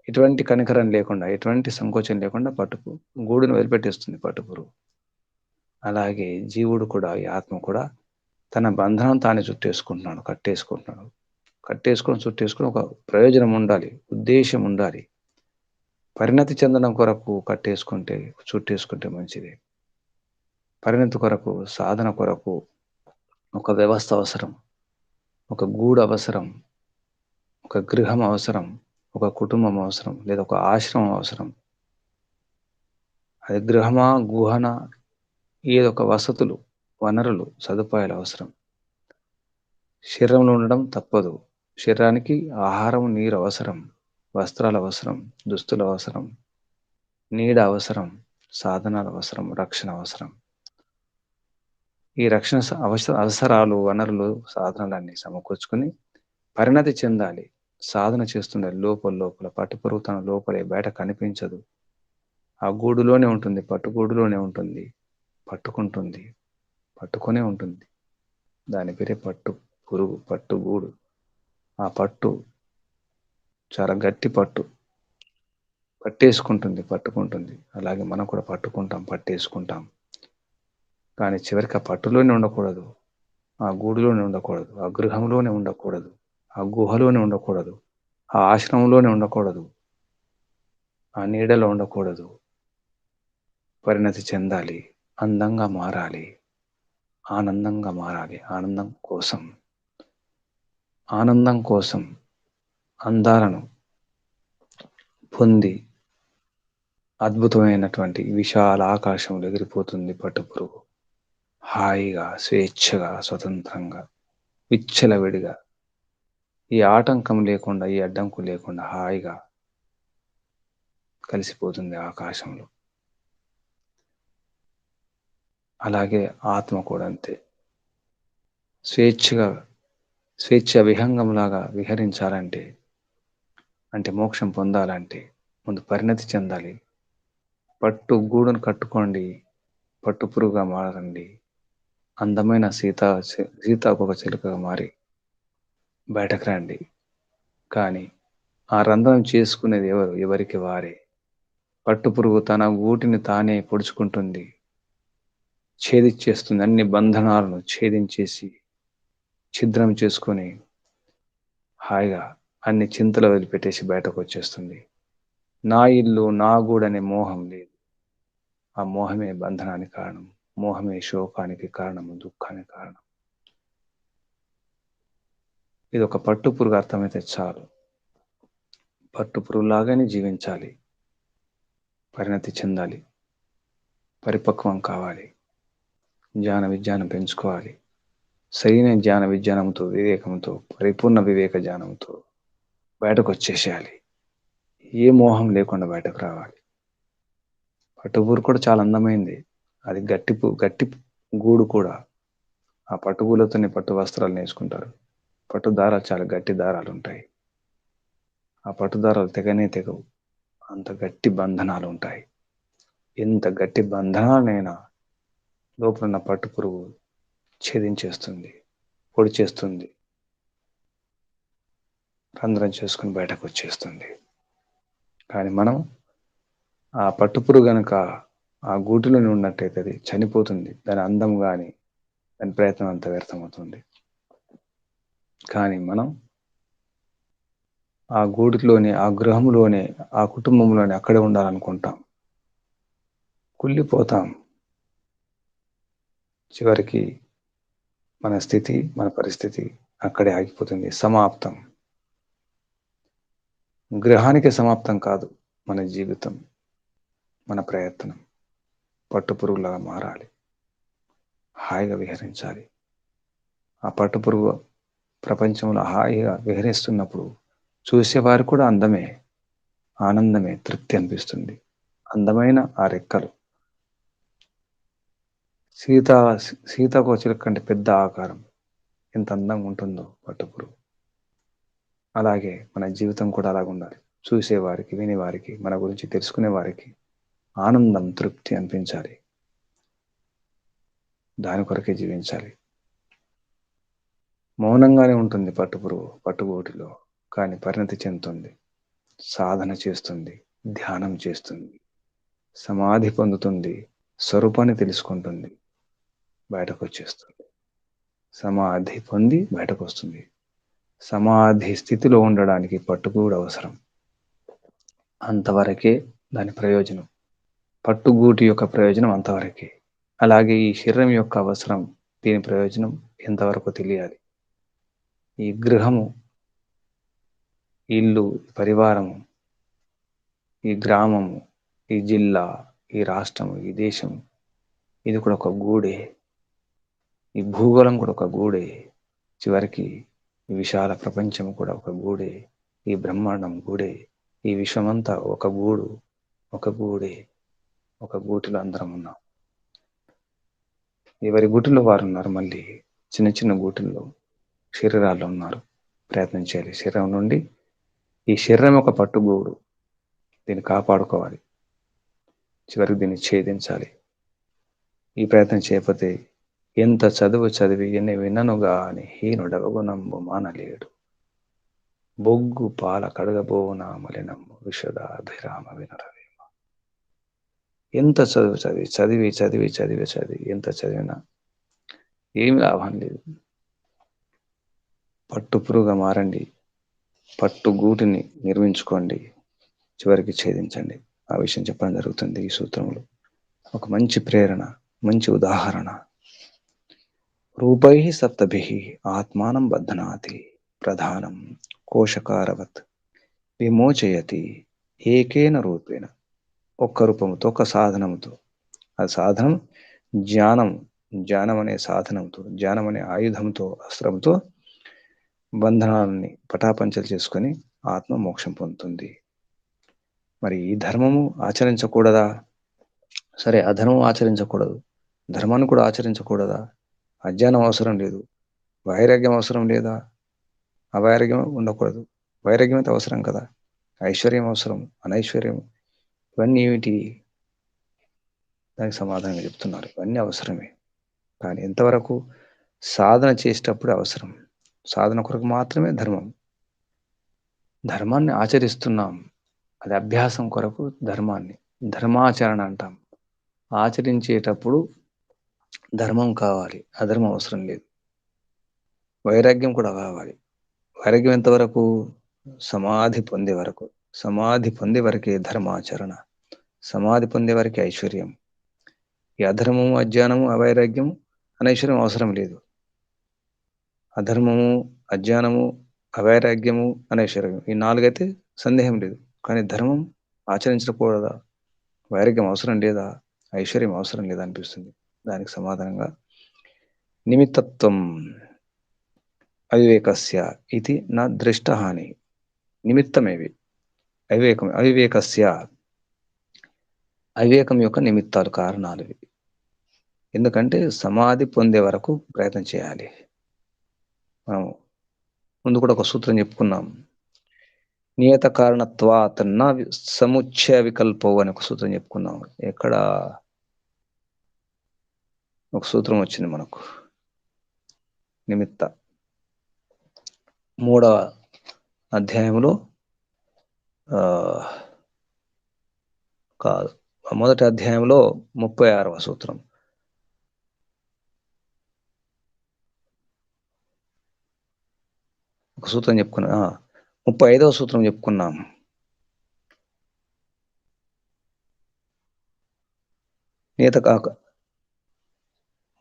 ఎటువంటి కనికరం లేకుండా, ఎటువంటి సంకోచం లేకుండా గూడును వదిలిపెట్టేస్తుంది పట్టుపురుగు. అలాగే జీవుడు కూడా, ఈ ఆత్మ కూడా తన బంధనం తానే చుట్టేసుకుంటున్నాడు, కట్టేసుకుంటున్నాడు. చుట్టేసుకుని ఒక ప్రయోజనం ఉండాలి, ఉద్దేశం ఉండాలి. పరిణతి చెందడం కొరకు చుట్టేసుకుంటే మంచిది. పరిణతి కొరకు, సాధన కొరకు ఒక వ్యవస్థ అవసరం, ఒక గూడు అవసరం, ఒక గృహం అవసరం, ఒక కుటుంబం అవసరం, లేదా ఒక ఆశ్రమం అవసరం. అది గృహమా, గుహన, ఏదో ఒక వసతులు, వనరులు, సదుపాయాలు అవసరం. శరీరంలో ఉండడం తప్పదు. శరీరానికి ఆహారం, నీరు అవసరం, వస్త్రాలు అవసరం, దుస్తులు అవసరం, నీడ అవసరం, సాధనాలు అవసరం, రక్షణ అవసరం. ఈ రక్షణ అవసరాలు, వనరులు, సాధనాలన్నీ సమకూర్చుకొని పరిణతి చెందాలి. సాధన చేస్తుండాలి. లోపల పట్టుపురుగు తన లోపలే, బయట కనిపించదు. ఆ గూడులోనే ఉంటుంది, పట్టుగూడులోనే ఉంటుంది, పట్టుకుంటుంది, పట్టుకొనే ఉంటుంది. దాని పేరే పట్టు పురుగు, పట్టుగూడు. ఆ పట్టు చాలా గట్టి పట్టు. పట్టేసుకుంటుంది, పట్టుకుంటుంది. అలాగే మనం కూడా పట్టుకుంటాం, పట్టేసుకుంటాం. కానీ చివరికి ఆ పట్టులోనే ఉండకూడదు. ఆ గూడులోనే ఉండకూడదు. ఆ గృహంలోనే ఉండకూడదు. ఆ గుహలోనే ఉండకూడదు. ఆ ఆశ్రమంలోనే ఉండకూడదు. ఆ నీడలో ఉండకూడదు. పరిణతి చెందాలి. అందంగా మారాలి. ఆనందంగా మారాలి. ఆనందం కోసం అందాలను పొంది అద్భుతమైనటువంటి విశాల ఆకాశంలో ఎగిరిపోతుంది పట్టుపురుగు. హాయిగా, స్వేచ్ఛగా, స్వతంత్రంగా, విచ్చలవిడిగా, ఈ ఆటంకం లేకుండా, ఈ అడ్డంకు లేకుండా హాయిగా కలిసిపోతుంది ఆకాశంలో. అలాగే ఆత్మ కూడా అంతే. స్వేచ్ఛగా, స్వేచ్ఛ విహంగంలాగా విహరించాలంటే, అంటే మోక్షం పొందాలంటే ముందు పరిణతి చెందాలి. పట్టు గూడును కట్టుకోండి. పట్టుపురుగుగా మారండి. అందమైన సీతాకోక చిలుకగా మారి బయటకు రండి. కానీ ఆ రంధ్రం చేసుకునేది ఎవరు? ఎవరికి వారే. పట్టుపురుగు తన గూటిని తానే పొడుచుకుంటుంది. ఛేదిచ్చేస్తుంది. అన్ని బంధనాలను ఛేదించేసి, ఛిద్రం చేసుకొని, హాయిగా అన్ని చింతలు వదిలిపెట్టేసి బయటకొచ్చేస్తుంది. నా ఇల్లు, నా గూడనే మోహం లేదు. ఆ మోహమే బంధనానికి కారణం. మోహమే శోకానికి కారణము, దుఃఖానికి కారణం. ఇది ఒక పట్టుపురుగు అర్థమైతే చాలు. పట్టుపురుగులాగానే జీవించాలి. పరిణతి చెందాలి. పరిపక్వం కావాలి. జ్ఞాన విజ్ఞానం పెంచుకోవాలి. సరైన జ్ఞాన విజ్ఞానంతో, వివేకంతో, పరిపూర్ణ వివేక జ్ఞానంతో బయటకు వచ్చేసేయాలి. ఏ మోహం లేకుండా బయటకు రావాలి. పట్టుపూరు కూడా చాలా అందమైంది. అది గట్టి గూడు కూడా. ఆ పట్టుగూలతోనే పట్టు వస్త్రాలు నేసుకుంటారు. పట్టు దారాలు చాలా గట్టి దారాలు ఉంటాయి. ఆ పట్టు దారాలు తెగనే తెగవు. అంత గట్టి బంధనాలు ఉంటాయి. ఎంత గట్టి బంధనాలనైనా లోపలున్న పట్టు పురుగు ఛేదించేస్తుంది, పొడి చేస్తుంది, రంధ్రం చేసుకుని బయటకు వచ్చేస్తుంది. కానీ మనం ఆ పట్టుపురుగు గనక ఆ గూటిలోనే ఉన్నట్టయితే అది చనిపోతుంది. దాని అందం కానీ దాని ప్రయత్నం అంతా వ్యర్థమవుతుంది. కానీ మనం ఆ గూటిలోనే, ఆ గృహంలోనే, ఆ కుటుంబంలోనే అక్కడే ఉండాలనుకుంటాం. కుళ్ళిపోతాం. చివరికి మన స్థితి, మన పరిస్థితి అక్కడే ఆగిపోతుంది. సమాప్తం. గ్రహానికి సమాప్తం కాదు మన జీవితం, మన ప్రయత్నం. పట్టుపురుగులాగా మారాలి. హాయిగా విహరించాలి. ఆ పట్టుపురుగు ప్రపంచంలో హాయిగా విహరిస్తున్నప్పుడు చూసేవారు కూడా అందమే, ఆనందమే, తృప్తి అనిపిస్తుంది. అందమైన ఆ రెక్కలు సీతా సీతాకోకచిలుక కంటే పెద్ద ఆకారం. ఎంత అందంగా ఉంటుందో పట్టుపురుగు. అలాగే మన జీవితం కూడా అలాగ ఉండాలి. చూసేవారికి, వినేవారికి, మన గురించి తెలుసుకునే వారికి ఆనందం, తృప్తి అనిపించాలి. దాని కొరకే జీవించాలి. మౌనంగానే ఉంటుంది పట్టుపురుగు పట్టుగూటిలో. కానీ పరిణతి చెందుతుంది. సాధన చేస్తుంది. ధ్యానం చేస్తుంది. సమాధి పొందుతుంది. స్వరూపాన్ని తెలుసుకుంటుంది. బయటకు వచ్చేస్తుంది. సమాధి పొంది బయటకు వస్తుంది. సమాధి స్థితిలో ఉండడానికి పట్టుగూడు అవసరం. అంతవరకే దాని ప్రయోజనం. పట్టుగూటి యొక్క ప్రయోజనం అంతవరకే. అలాగే ఈ శరీరం యొక్క అవసరం, దీని ప్రయోజనం ఎంతవరకు తెలియాలి. ఈ గృహము, ఇల్లు, పరివారము, ఈ గ్రామము, ఈ జిల్లా, ఈ రాష్ట్రము, ఈ దేశం, ఇది కూడా ఒక గూడే. ఈ భూగోళం కూడా ఒక గూడే. చివరికి ఈ విశాల ప్రపంచం కూడా ఒక గూడే. ఈ బ్రహ్మాండం గూడే. ఈ విశ్వమంతా ఒక గూడు, ఒక గూడే. ఒక గూటిలో అందరం ఉన్నాం. ఎవరి గూటిలో వారు ఉన్నారు. మళ్ళీ చిన్న చిన్న గూటిల్లో శరీరాల్లో ఉన్నారు. ప్రయత్నం చేయాలి. శరీరం నుండి ఈ శరీరం ఒక పట్టుగూడు. దీన్ని కాపాడుకోవాలి. చివరికి దీన్ని ఛేదించాలి. ఈ ప్రయత్నం చేయకపోతే ఎంత చదువు చదివి ఎన్ని విన్నను గాని హీనుడవగునంబు మానలేడు. బొగ్గు పాల కడగబోనా మలినము విషదాభిరామ వినరవేమ. ఎంత చదివి ఎంత చదివినా ఏమి లాభం లేదు. పట్టుపురుగా మారండి, పట్టుగూటిని నిర్మించుకోండి, చివరికి ఛేదించండి. ఆ విషయం చెప్పడం జరుగుతుంది ఈ సూత్రంలో. ఒక మంచి ప్రేరణ, మంచి ఉదాహరణ. రూపై సప్తభి ఆత్మానం బధ్నాతి ప్రధానం కోశకారవత్ విమోచయతి ఏకేన రూపేణ. ఒక్క రూపంతో, ఒక సాధనంతో. ఆ సాధనం జ్ఞానం. జ్ఞానం అనే సాధనంతో, జ్ఞానం అనే ఆయుధంతో, అస్త్రంతో బంధనాన్ని పటాపంచలు చేసుకొని ఆత్మ మోక్షం పొందుతుంది. మరి ఈ ధర్మము ఆచరించకూడదా? సరే, అధర్మం ఆచరించకూడదు, ధర్మాన్ని కూడా ఆచరించకూడదా? అజ్ఞానం అవసరం లేదు, వైరాగ్యం అవసరం లేదా? అవైరాగ్యం ఉండకూడదు, వైరాగ్యం అయితే అవసరం కదా. ఐశ్వర్యం అవసరం, అనైశ్వర్యం, ఇవన్నీ ఏమిటి? దానికి సమాధానం చెప్తున్నారు. ఇవన్నీ అవసరమే, కానీ ఎంతవరకు? సాధన చేసేటప్పుడు అవసరం. సాధన కొరకు మాత్రమే ధర్మం. ధర్మాన్ని ఆచరిస్తున్నాం, అది అభ్యాసం కొరకు ధర్మాన్ని ధర్మాచరణ అంటాం. ఆచరించేటప్పుడు ధర్మం కావాలి, అధర్మం అవసరం లేదు. వైరాగ్యం కూడా కావాలి. వైరాగ్యం ఎంతవరకు? సమాధి పొందే వరకు. సమాధి పొందే వరకే ధర్మాచరణ, సమాధి పొందే వరకే ఐశ్వర్యం. ఈ అధర్మము, అజ్ఞానము, అవైరాగ్యము, అనైశ్వర్యం అవసరం లేదు. అధర్మము, అజ్ఞానము, అవైరాగ్యము, అనైశ్వర్యం, ఈ నాలుగైతే సందేహం లేదు. కానీ ధర్మం ఆచరించకూడదా? వైరాగ్యం అవసరం లేదా? ఐశ్వర్యం అవసరం లేదా అనిపిస్తుంది. దానికి సమాధానంగా నిమిత్తత్వం అవివేకస్య ఇది నా దృష్టహాని. నిమిత్తమేవి అవివేకస్య, అవివేకం యొక్క నిమిత్తాలు, కారణాలు ఇవి. ఎందుకంటే సమాధి పొందే వరకు ప్రయత్నం చేయాలి. మనం ముందు కూడా ఒక సూత్రం చెప్పుకున్నాం. నియత కారణత్వాత్ న సముచ్చయ వికల్పో అని ఒక సూత్రం చెప్పుకున్నాం. ఎక్కడ ఒక సూత్రం వచ్చింది మనకు, నిమిత్త 3వ అధ్యాయంలో, కాదు, మొదటి అధ్యాయంలో 36వ సూత్రం. ఒక సూత్రం చెప్పుకున్నా, 35వ సూత్రం చెప్పుకున్నాం. నియత కాక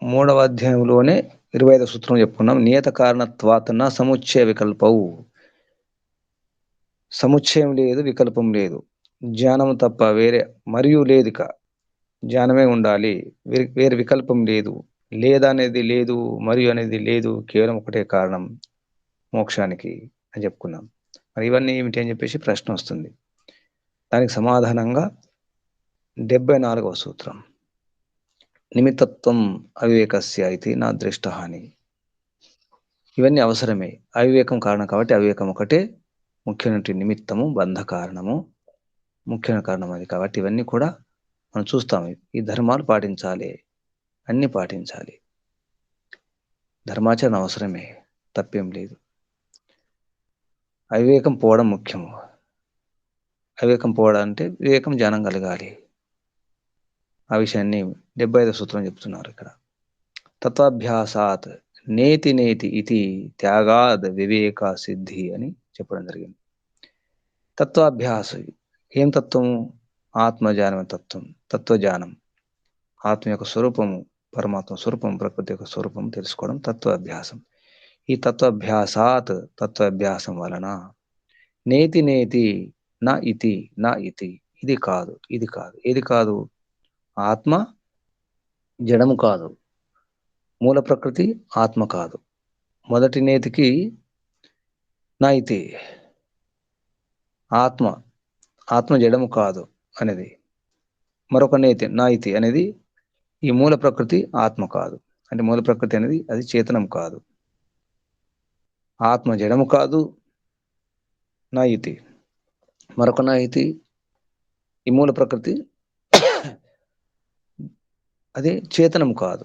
3వ అధ్యాయంలోనే 25వ సూత్రం చెప్పుకున్నాం. నియత కారణత్వాతన సముచ్చయ వికల్పవు. సముచ్చయం లేదు, వికల్పం లేదు. జ్ఞానం తప్ప వేరే మరియు లేదు. ఇక జ్ఞానమే ఉండాలి, వేరే వికల్పం లేదు. లేదా అనేది లేదు, మరియు అనేది లేదు, కేవలం ఒకటే కారణం మోక్షానికి అని చెప్పుకున్నాం. మరి ఇవన్నీ ఏమిటి అని చెప్పేసి ప్రశ్న వస్తుంది. దానికి సమాధానంగా 74వ సూత్రం, నిమిత్తత్వం అవివేకస్య ఇది నా దృష్టహాని. ఇవన్నీ అవసరమే. అవివేకం కారణం కాబట్టి అవివేకం ఒకటే ముఖ్యమైన నిమిత్తము, బంధ కారణము, ముఖ్యమైన కారణం అది. కాబట్టి ఇవన్నీ కూడా మనం చూస్తాము. ఈ ధర్మాలు పాటించాలి, అన్ని పాటించాలి. ధర్మాచరణ అవసరమే, తప్పేం లేదు. అవివేకం పోవడం ముఖ్యము. అవివేకం పోవడం అంటే వివేకం, జ్ఞానం కలగాలి. ఆ విషయాన్ని 75వ సూత్రం చెప్తున్నారు ఇక్కడ. తత్వాభ్యాసాత్ నేతి నేతి ఇది త్యాగాద్ వివేక సిద్ధి అని చెప్పడం జరిగింది. తత్వాభ్యాసం ఏం తత్వము? ఆత్మజ్ఞానం తత్వం, తత్వజ్ఞానం. ఆత్మ యొక్క స్వరూపము, పరమాత్మ స్వరూపం, ప్రకృతి యొక్క స్వరూపం తెలుసుకోవడం తత్వాభ్యాసం. ఈ తత్వాభ్యాసాత్, తత్వాభ్యాసం వలన నేతి నేతి నా ఇతి, నా ఇతి, ఇది కాదు, ఇది కాదు. ఏది కాదు? ఆత్మ జడము కాదు, మూల ప్రకృతి ఆత్మ కాదు. మొదటి నేతికి నా ఇతి, ఆత్మ, ఆత్మ జడము కాదు అనేది. మరొక నేతి నా ఇతి అనేది ఈ మూల ప్రకృతి ఆత్మ కాదు. అంటే మూల ప్రకృతి అనేది అది చేతనం కాదు. ఆత్మ జడము కాదు, నా ఇతి. మరొక నా ఇతి ఈ మూల ప్రకృతి అది చేతనం కాదు.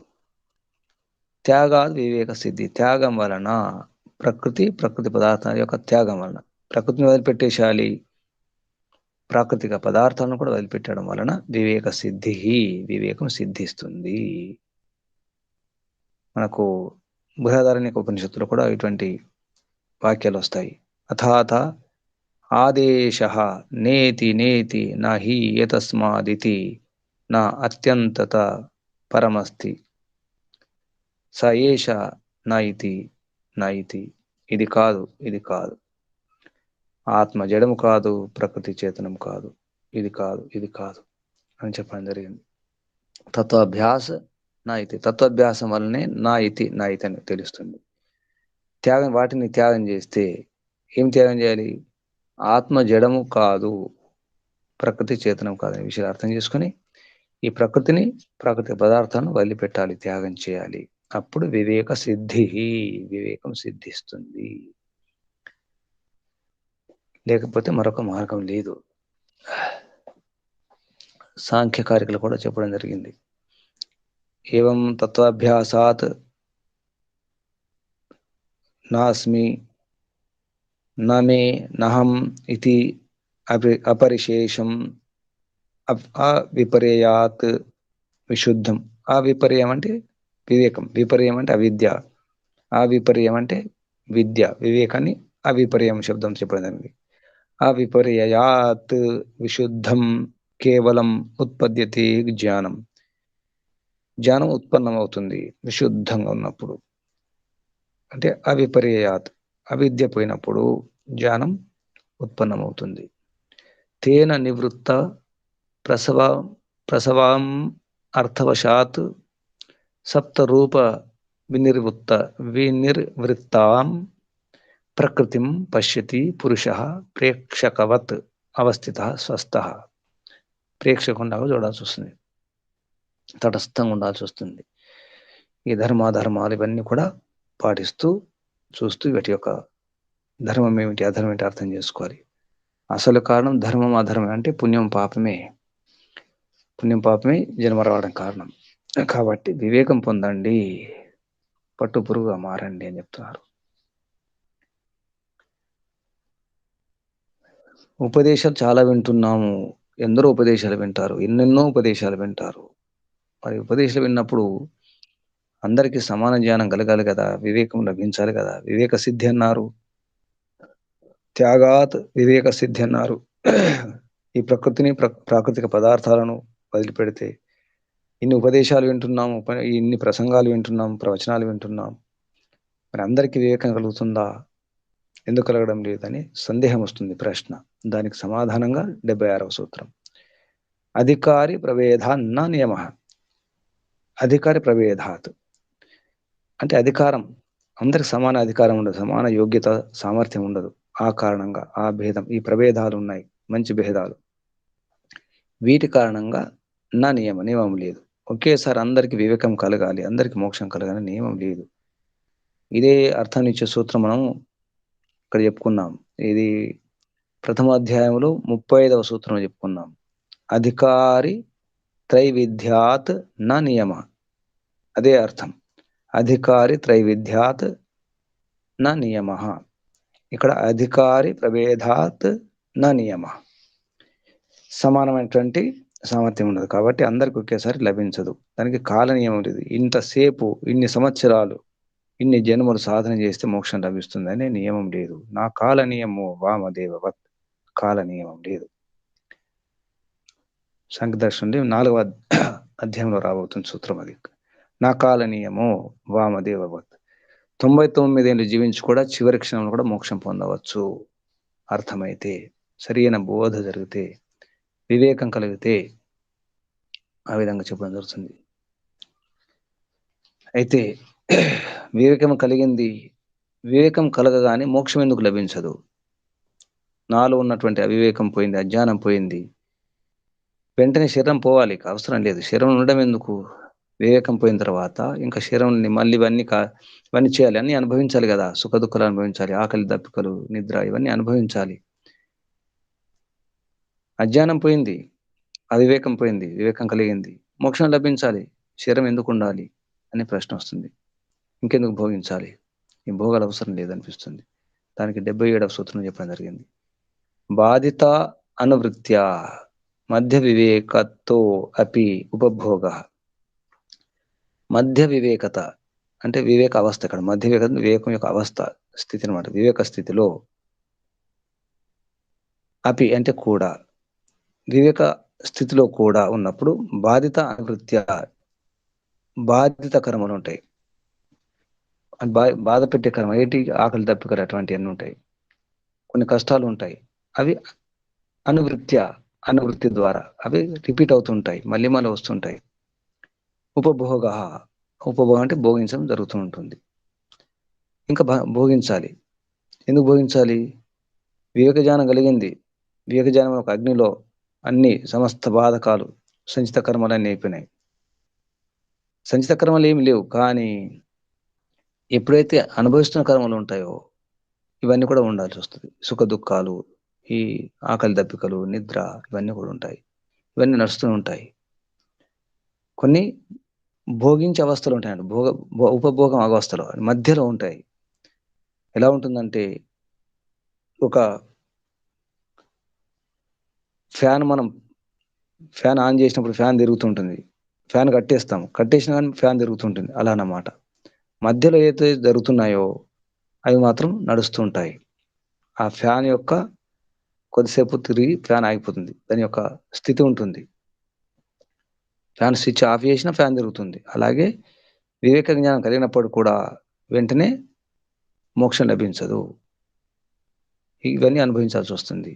త్యాగాది వివేక సిద్ధి, త్యాగం వలన, ప్రకృతి పదార్థాల యొక్క త్యాగం వలన. ప్రకృతిని వదిలిపెట్టేసేయాలి, ప్రాకృతిక పదార్థాలను కూడా వదిలిపెట్టడం వలన వివేక సిద్ధి, వివేకం సిద్ధిస్తుంది. మనకు బృహదారణ్యక ఉపనిషత్తులో కూడా ఇటువంటి వాక్యాలు వస్తాయి. అథాత ఆదేశ నేతి నేతి నహి యతస్మాదితి నా అత్యంతత పరమస్తి స ఏష నైతి నైతి. ఇది కాదు, ఇది కాదు, ఆత్మ జడము కాదు, ప్రకృతి చేతనం కాదు, ఇది కాదు, ఇది కాదు అని చెప్పడం జరిగింది. తత్వాభ్యాస నా ఇతి, తత్వాభ్యాసం వల్లనే నా ఇతి అని తెలుస్తుంది. త్యాగం, వాటిని త్యాగం చేస్తే ఏం త్యాగం చేయాలి? ఆత్మ జడము కాదు, ప్రకృతి చేతనం కాదు అనే విషయాలు అర్థం చేసుకొని ఈ ప్రకృతిని, ప్రాకృతిక పదార్థాలను వదిలిపెట్టాలి, త్యాగం చేయాలి. అప్పుడు వివేక సిద్ధి, వివేకం సిద్ధిస్తుంది. లేకపోతే మరొక మార్గం లేదు. సాంఖ్యకారికలు కూడా చెప్పడం జరిగింది. ఏవం తత్వాభ్యాసాత్ నాస్మి నమే నహం ఇతి అపరిశేషం అవిపర్యాత్ విశుద్ధం. అవిపర్యం అంటే వివేకం, విపర్యం అంటే అవిద్య, అవిపర్యం అంటే విద్య. వివేకాన్ని అవిపర్యం శబ్దం చెప్పడం జరిగింది. అవిపర్యాత్ విశుద్ధం కేవలం ఉత్పద్యతే జ్ఞానం. జ్ఞానం ఉత్పన్నమవుతుంది విశుద్ధంగా ఉన్నప్పుడు. అంటే అవిపర్యాత్, అవిద్య పోయినప్పుడు జ్ఞానం ఉత్పన్నమవుతుంది. తేన నివృత్త ప్రసవాం అర్థవశాత్ సప్తరూప వినిర్వృత్తాం ప్రకృతిం పశ్యతి పురుషః ప్రేక్షకవత్ అవస్థితః స్వస్థః. ప్రేక్షకుండా చూడాల్సి వస్తుంది, తటస్థంగా ఉండాల్సి వస్తుంది. ఈ ధర్మాధర్మాలు ఇవన్నీ కూడా పాటిస్తూ చూస్తూ వీటి యొక్క ధర్మం ఏమిటి, అధర్మం ఏంటి అర్థం చేసుకోవాలి. అసలు కారణం ధర్మం అధర్మం అంటే పుణ్యం పాపమే, పుణ్యం పాపమే జన్మ రావడం కారణం. కాబట్టి వివేకం పొందండి, పట్టు పురుగుగా మారండి అని చెప్తున్నారు. ఉపదేశాలు చాలా వింటున్నాము, ఎందరో ఉపదేశాలు వింటారు, ఎన్నెన్నో ఉపదేశాలు వింటారు. మరి ఉపదేశాలు విన్నప్పుడు అందరికీ సమాన జ్ఞానం కలగాలి కదా, వివేకం లభించాలి కదా. వివేక సిద్ధి అన్నారు, త్యాగాత్ వివేక సిద్ధి అన్నారు. ఈ ప్రకృతిని, ప్రాకృతిక పదార్థాలను వదిలిపెడితే ఇన్ని ఉపదేశాలు వింటున్నాము, ఇన్ని ప్రసంగాలు వింటున్నాం, ప్రవచనాలు వింటున్నాం, మరి అందరికీ వివేకం కలుగుతుందా? ఎందుకు కలగడం లేదని సందేహం వస్తుంది, ప్రశ్న. దానికి సమాధానంగా 76వ సూత్రం. అధికారి ప్రవేదాన్న నియమ. అధికారి ప్రవేదాత్ అంటే అధికారం, అందరికి సమాన అధికారం ఉండదు, సమాన యోగ్యత సామర్థ్యం ఉండదు. ఆ కారణంగా ఆ భేదం, ఈ ప్రభేదాలు ఉన్నాయి, మంచి భేదాలు. వీటి కారణంగా నా నియమం లేదు. ఒకేసారి అందరికి వివేకం కలగాలి, అందరికి మోక్షం కలగాలి నియమం లేదు. ఇదే అర్థాన్ని ఇచ్చే సూత్రం మనం ఇక్కడ చెప్పుకున్నాం. ఇది ప్రథమ అధ్యాయంలో 35వ సూత్రం చెప్పుకున్నాం. అధికారి త్రైవిధ్యాత్ నా నియమ, అదే అర్థం. అధికారి త్రైవిధ్యాత్ నా నియమ. ఇక్కడ అధికారి ప్రభేదాత్ నా నియమ. సమానమైనటువంటి సామర్థ్యం ఉండదు కాబట్టి అందరికి ఒకేసారి లభించదు. దానికి కాల నియమం లేదు. ఇంతసేపు, ఇన్ని సంవత్సరాలు, ఇన్ని జన్మలు సాధన చేస్తే మోక్షం లభిస్తుంది అనే నియమం లేదు. నా కాల నియమో వామదేవవత్, కాల నియమం లేదు. సంఖ్యదర్శనం 4వ అధ్యాయంలో రాబోతుంది సూత్రం అది. నా కాల నియమో వామదేవవత్. 99 ఏళ్ళు జీవించి కూడా చివరి క్షణంలో కూడా మోక్షం పొందవచ్చు, అర్థమైతే, సరైన బోధ జరిగితే, వివేకం కలిగితే ఆ విధంగా చెప్పడం జరుగుతుంది. అయితే వివేకం కలిగింది, వివేకం కలగగానే మోక్షం ఎందుకు లభించదు? నాలో ఉన్నటువంటి అవివేకం పోయింది, అజ్ఞానం పోయింది, వెంటనే శరీరం పోవాలి, అవసరం లేదు. శరీరం ఉండడం ఎందుకు? వివేకం పోయిన తర్వాత ఇంకా శరీరాన్ని మళ్ళీ ఇవన్నీ చేయాలి, అన్నీ అనుభవించాలి కదా. సుఖ దుఃఖాలు అనుభవించాలి, ఆకలి దప్పికలు నిద్ర ఇవన్నీ అనుభవించాలి. అజ్ఞానం పోయింది, అవివేకం పోయింది, వివేకం కలిగింది, మోక్షం లభించాలి, శరీరం ఎందుకు ఉండాలి అనే ప్రశ్న వస్తుంది. ఇంకెందుకు భోగించాలి, ఈ భోగాలు అవసరం లేదనిపిస్తుంది. దానికి 77వ సూత్రం చెప్పడం జరిగింది. బాధిత అనువృత్త్యా మధ్య వివేకతో అపి ఉపభోగ. మధ్య వివేకత అంటే వివేక అవస్థ, ఇక్కడ మధ్య వివేకం యొక్క అవస్థ స్థితి అనమాట. వివేక స్థితిలో అపి అంటే కూడా, వివేక స్థితిలో కూడా ఉన్నప్పుడు బాధిత అనువృత్త్యా బాధిత కర్మలు ఉంటాయి. బాధ పెట్టే కర్మ ఏంటి? ఆకలి దప్పికలు అటువంటివన్నీ ఉంటాయి. కొన్ని కష్టాలు ఉంటాయి. అవి అనువృత్తి ద్వారా అవి రిపీట్ అవుతుంటాయి, మళ్ళీ మళ్ళీ వస్తుంటాయి. ఉపభోగ అంటే భోగించడం జరుగుతూ ఉంటుంది. ఇంకా భోగించాలి. ఎందుకు భోగించాలి? వివేకజ్ఞానం కలిగింది. వివేకజ్ఞానం ఒక అగ్నిలో అన్ని సమస్త బాధకాలు సంచిత కర్మలన్నీ అయిపోయినాయి. సంచిత కర్మలు ఏమి లేవు, కానీ ఎప్పుడైతే అనుభవిస్తున్న కర్మలు ఉంటాయో ఇవన్నీ కూడా ఉండాల్సి వస్తుంది. సుఖ దుఃఖాలు, ఈ ఆకలి దప్పికలు, నిద్ర, ఇవన్నీ కూడా ఉంటాయి. ఇవన్నీ నడుస్తూ ఉంటాయి. కొన్ని భోగించే అవస్థలు ఉంటాయండి. ఉపభోగం అవస్థలు మధ్యలో ఉంటాయి. ఎలా ఉంటుందంటే, ఒక ఫ్యాన్ ఆన్ చేసినప్పుడు ఫ్యాన్ తిరుగుతుంటుంది. ఫ్యాన్ కట్టేసినా కానీ ఫ్యాన్ తిరుగుతుంటుంది. అలా అన్నమాట. మధ్యలో ఏదైతే జరుగుతున్నాయో అవి మాత్రం నడుస్తుంటాయి. ఆ ఫ్యాన్ యొక్క కొద్దిసేపు తిరిగి ఫ్యాన్ ఆగిపోతుంది. దాని యొక్క స్థితి ఉంటుంది. ఫ్యాన్ స్విచ్ ఆఫ్ చేసినా ఫ్యాన్ తిరుగుతుంది. అలాగే వివేక జ్ఞానం కలిగినప్పుడు కూడా వెంటనే మోక్షం లభించదు. ఇవన్నీ అనుభవించాల్సి వస్తుంది.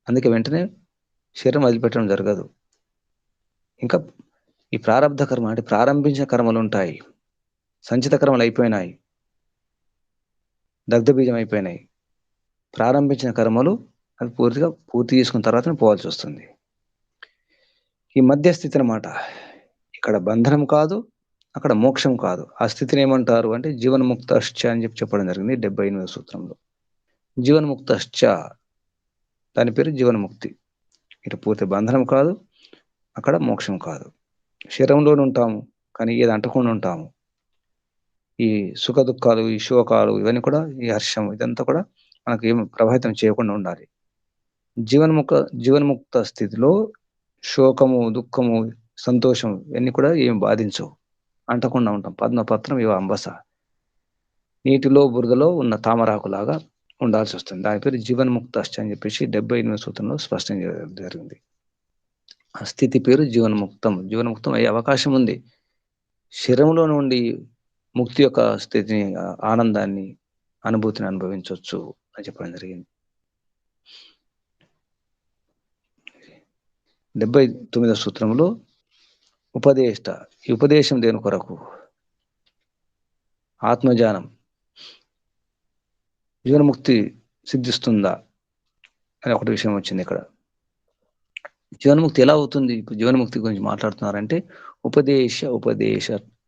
అందుకే వెంటనే శరీరం వదిలిపెట్టడం జరగదు. ఇంకా ఈ ప్రారంధ కర్మ అంటే ప్రారంభించిన కర్మలు ఉంటాయి. సంచిత కర్మలు అయిపోయినాయి, దగ్ధ బీజం అయిపోయినాయి. ప్రారంభించిన కర్మలు అవి పూర్తి చేసుకున్న తర్వాత పోవాల్సి వస్తుంది. ఈ మధ్యస్థితి అనమాట. ఇక్కడ బంధనం కాదు, అక్కడ మోక్షం కాదు. ఆ స్థితిని ఏమంటారు అంటే జీవన్ముక్తశ్చ అని చెప్పడం జరిగింది 78వ సూత్రంలో. జీవన్ముక్తశ్చ, దాని పేరు జీవన్ముక్తి. ఇటు పూర్తి బంధనం కాదు, అక్కడ మోక్షం కాదు. శరీరంలోనే ఉంటాము, కానీ ఏది అంటకుండా ఉంటాము. ఈ సుఖ దుఃఖాలు, ఈ శోకాలు, ఇవన్నీ కూడా, ఈ హర్షం, ఇదంతా కూడా మనకు ఏం ప్రభావితం చేయకుండా ఉండాలి. జీవన్ముక్త స్థితిలో శోకము, దుఃఖము, సంతోషం ఇవన్నీ కూడా ఏం బాధించవు, అంటకుండా ఉంటాం. పద్మపత్రం ఇవ అంబస, నీటిలో బురదలో ఉన్న తామరాకులాగా ఉండాల్సి వస్తుంది. దాని పేరు జీవన్ముక్తశ్చ అని చెప్పేసి 78వ సూత్రంలో స్పష్టం జరిగింది. ఆ స్థితి పేరు జీవన్ముక్తం. జీవన్ముక్తం అయ్యే అవకాశం ఉంది. శరీరంలో నుండి ముక్తి యొక్క స్థితిని, ఆనందాన్ని, అనుభూతిని అనుభవించవచ్చు అని చెప్పడం జరిగింది. 79వ సూత్రంలో ఉపదేష్ట. ఈ ఉపదేశం దేని కొరకు? ఆత్మజ్ఞానం. జీవన్ముక్తి సిద్ధిస్తుందా అని ఒకటి విషయం వచ్చింది ఇక్కడ. జీవన్ముక్తి ఎలా అవుతుంది? ఇప్పుడు జీవన్ముక్తి గురించి మాట్లాడుతున్నారంటే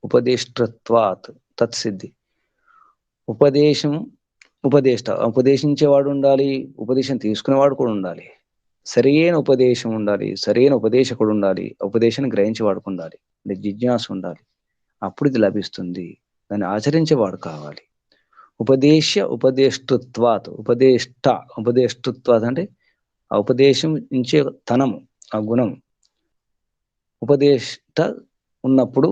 ఉపదేష్టత్వాత్ తత్సిద్ధి. ఉపదేశించేవాడు ఉండాలి, ఉపదేశం తీసుకునేవాడు కూడా ఉండాలి. సరైన ఉపదేశం ఉండాలి, సరైన ఉపదేశకుడు ఉండాలి, ఉపదేశాన్ని గ్రహించేవాడు ఉండాలి, అంటే జిజ్ఞాస ఉండాలి. అప్పుడు ఇది లభిస్తుంది. దాన్ని ఆచరించేవాడు కావాలి. ఉపదేష్టత్వాత్ అంటే ఆ ఉపదేశం ఇచ్చే తనము, ఆ గుణం. ఉపదేష్ట ఉన్నప్పుడు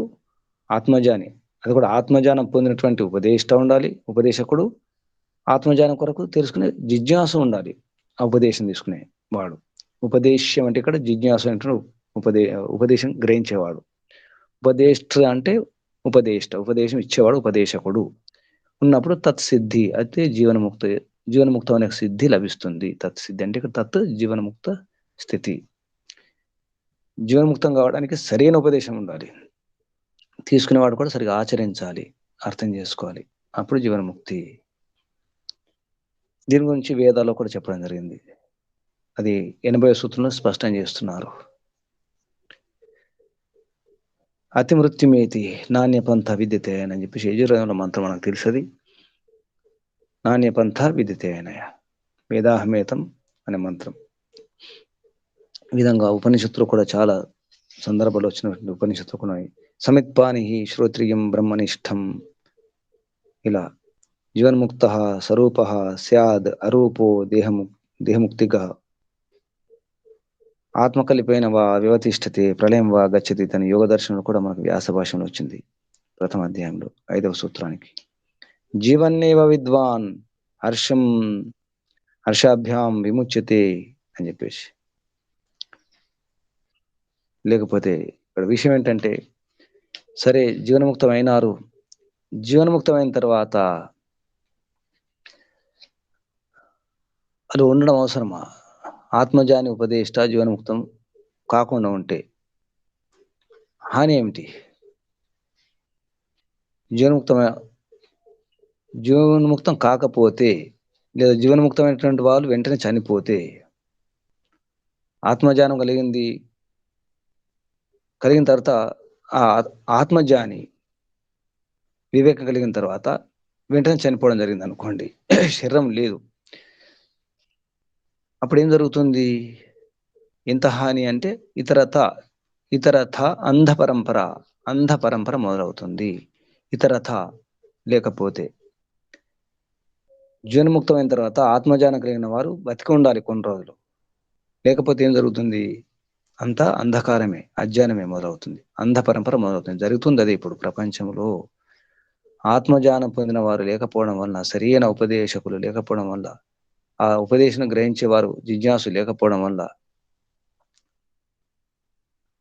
ఆత్మజ్ఞాని, అది కూడా ఆత్మజ్ఞానం పొందినటువంటి ఉపదేష్ట ఉండాలి. ఉపదేశకుడు ఆత్మజ్ఞానం కొరకు తెలుసుకునే జిజ్ఞాస ఉండాలి. ఆ ఉపదేశం తీసుకునే వాడు. ఉపదేశ్యం అంటే ఇక్కడ జిజ్ఞాస అంటే ఉపదేశం గ్రహించేవాడు. ఉపదేష్ట అంటే ఉపదేశం ఇచ్చేవాడు ఉపదేశకుడు ఉన్నప్పుడు తత్సిద్ధి అయితే జీవన్ముక్తం అనే సిద్ధి లభిస్తుంది. తత్సిద్ధి అంటే ఇక్కడ తత్ జీవన్ముక్త స్థితి. జీవన్ముక్తం కావడానికి సరైన ఉపదేశం ఉండాలి, తీసుకునేవాడు కూడా సరిగా ఆచరించాలి, అర్థం చేసుకోవాలి. అప్పుడు జీవన్ముక్తి. దీని గురించి వేదాల్లో కూడా చెప్పడం జరిగింది. అది 80వ సూత్రంలో స్పష్టం చేస్తున్నారు. అతి మృత్యుమేతి నాణ్యపంథ విద్యతే అని చెప్పేసి యజుర్వేదంలో మంత్రం మనకు తెలుసది. నాణ్యపంథ విద్యతే అనయ వేదాహమేతం అనే మంత్రం. ఈ విధంగా ఉపనిషత్తులు కూడా చాలా సందర్భాలు వచ్చినటువంటి ఉపనిషత్తులు ఉన్నాయి. సమిత్పాని శ్రోత్రియం బ్రహ్మనిష్టం, ఇలా జీవన్ముక్త స్వరూప స్యాద్ అరూపో దేహముక్తిగా ఆత్మకలిపైన వా వివతిష్టతే ప్రళయం వా గచ్చతి తన యోగ దర్శనంలో కూడా మనకు వ్యాస భాషలో వచ్చింది ప్రథమ అధ్యాయంలో 5వ సూత్రానికి. జీవన్నేవ విద్వాన్ హర్షం హర్షాభ్యాం విముచ్యతే అని చెప్పేసి. లేకపోతే ఇక్కడ విషయం ఏంటంటే, సరే జీవన్ముక్తం అయినారు, జీవన్ముక్తమైన తర్వాత అది ఉండడం అవసరమా? ఆత్మజాని ఉపదేష్ట జీవన్ముక్తం కాకుండా ఉంటే హాని ఏమిటి? జీవన్ముక్తం కాకపోతే లేదా జీవన్ముక్తమైనటువంటి వాళ్ళు వెంటనే చనిపోతే ఆత్మజ్ఞానం కలిగిన తర్వాత ఆ ఆత్మజ్ఞాని వివేకం కలిగిన తర్వాత వెంటనే చనిపోవడం జరిగింది అనుకోండి, శరీరం లేదు, అప్పుడు ఏం జరుగుతుంది? ఎంత హాని అంటే ఇతరథ అంధ పరంపర మొదలవుతుంది. ఇతరథ లేకపోతే జీవన్ముక్తమైన తర్వాత ఆత్మజ్ఞానం కలిగిన వారు బతికి ఉండాలి కొన్ని రోజులు, లేకపోతే ఏం జరుగుతుంది? అంతా అంధకారమే, అజ్ఞానమే మొదలవుతుంది, అంధ పరంపర మొదలవుతుంది. జరుగుతుంది అదే ఇప్పుడు ప్రపంచంలో. ఆత్మజ్ఞానం పొందిన వారు లేకపోవడం వలన, సరైన ఉపదేశకులు లేకపోవడం వల్ల, ఆ ఉపదేశం గ్రహించేవారు జిజ్ఞాసు లేకపోవడం వల్ల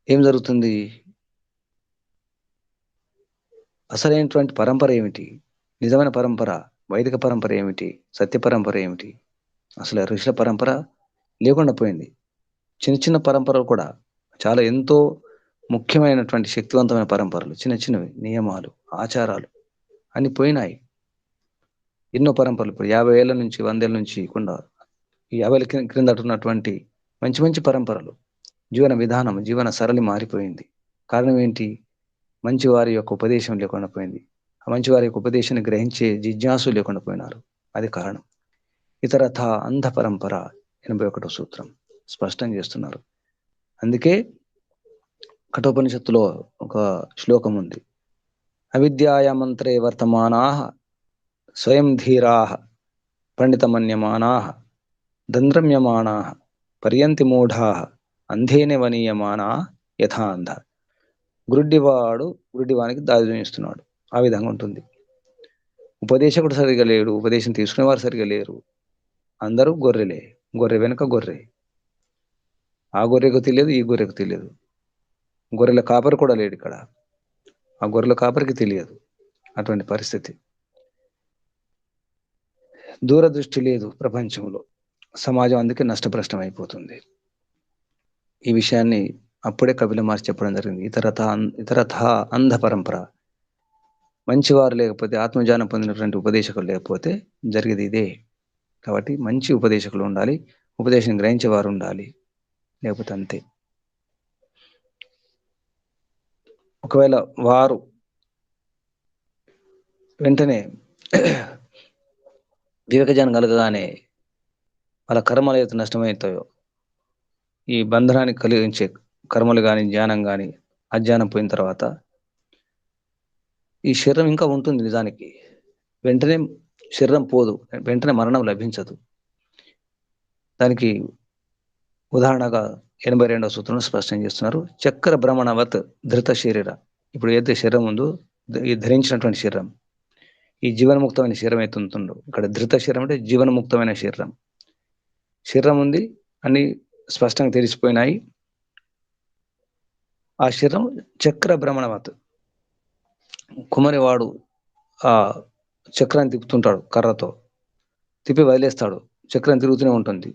ఏం జరుగుతుంది? అసలైనటువంటి పరంపర ఏమిటి? నిజమైన పరంపర, వైదిక పరంపర ఏమిటి? సత్య పరంపర ఏమిటి? అసలు ఋషుల పరంపర లేకుండా పోయింది. చిన్న చిన్న పరంపరలు కూడా చాలా ఎంతో ముఖ్యమైనటువంటి శక్తివంతమైన పరంపరలు, చిన్న చిన్నవి నియమాలు, ఆచారాలు అన్ని పోయినాయి. ఎన్నో పరంపరలు ఇప్పుడు 50 ఏళ్ళ నుంచి 100 ఏళ్ళ నుంచి కూడా ఈ 50 క్రిందట ఉన్నటువంటి మంచి మంచి పరంపరలు, జీవన విధానం, జీవన సరళి మారిపోయింది. కారణం ఏంటి? మంచి వారి యొక్క ఉపదేశం లేకుండా పోయింది. ఆ మంచి వారి యొక్క ఉపదేశాన్ని గ్రహించే జిజ్ఞాసు లేకుండా పోయినారు. అది కారణం. ఇతరథ అంధ పరంపర 81వ సూత్రం స్పష్టం చేస్తున్నారు. అందుకే కఠోపనిషత్తులో ఒక శ్లోకం ఉంది. అవిద్యాయ మంత్రే వర్తమానా స్వయం ధీరా పండితమన్యమానా దంద్రమ్యమానా పర్యంతి మూఢా అంధేన వనీయమానా యథా అంధ. గురుడివానికి దారి చూపిస్తున్నాడు. ఆ విధంగా ఉంటుంది. ఉపదేశకుడు సరిగా లేడు, ఉపదేశం తీసుకునేవారు సరిగా లేరు, అందరూ గొర్రెలే, గొర్రె వెనుక గొర్రె. ఆ గొర్రెకు తెలియదు, ఈ గొర్రెకు తెలియదు. గొర్రెల కాపరి కూడా లేడు ఇక్కడ, ఆ గొర్రెల కాపరికి తెలియదు. అటువంటి పరిస్థితి. దూరదృష్టి లేదు ప్రపంచంలో. సమాజం అందుకే నష్టభ్రష్టం అయిపోతుంది. ఈ విషయాన్ని అప్పుడే కపిల మహర్షి చెప్పడం జరిగింది. ఇతరథ అంధ పరంపర. మంచివారు లేకపోతే, ఆత్మజ్ఞానం పొందినటువంటి ఉపదేశకులు లేకపోతే జరిగేది ఇదే. కాబట్టి మంచి ఉపదేశకులు ఉండాలి, ఉపదేశం గ్రహించేవారు ఉండాలి, లేకపోతే అంతే. ఒకవేళ వారు వెంటనే వివేకజ్ఞానం కలగగానే వాళ్ళ కర్మలు అయితే నష్టమవుతాయో, ఈ బంధనాన్ని కలిగించే కర్మలు కానీ, జ్ఞానం కానీ అజ్ఞానం పోయిన తర్వాత ఈ శరీరం ఇంకా ఉంటుంది. నిజానికి వెంటనే శరీరం పోదు, వెంటనే మరణం లభించదు. దానికి ఉదాహరణగా 82వ సూత్రంలో స్పష్టం చేస్తున్నారు. చక్ర భ్రమణవత్ ధృత శరీర. ఇప్పుడు ఏదైతే శరీరం ఉందో, ఈ ధరించినటువంటి శరీరం, ఈ జీవన్ముక్తమైన శరీరం అయితే ఉంటుందో, ఇక్కడ ధృత శరీరం అంటే జీవన్ముక్తమైన శరీరం. శరీరం ఉంది, అన్ని స్పష్టంగా తెలిసిపోయినాయి. ఆ శరీరం చక్ర భ్రమణవత్, కుమరివాడు ఆ చక్రాన్ని తిప్పుతుంటాడు, కర్రతో తిప్పి వదిలేస్తాడు, చక్రం తిరుగుతూనే ఉంటుంది.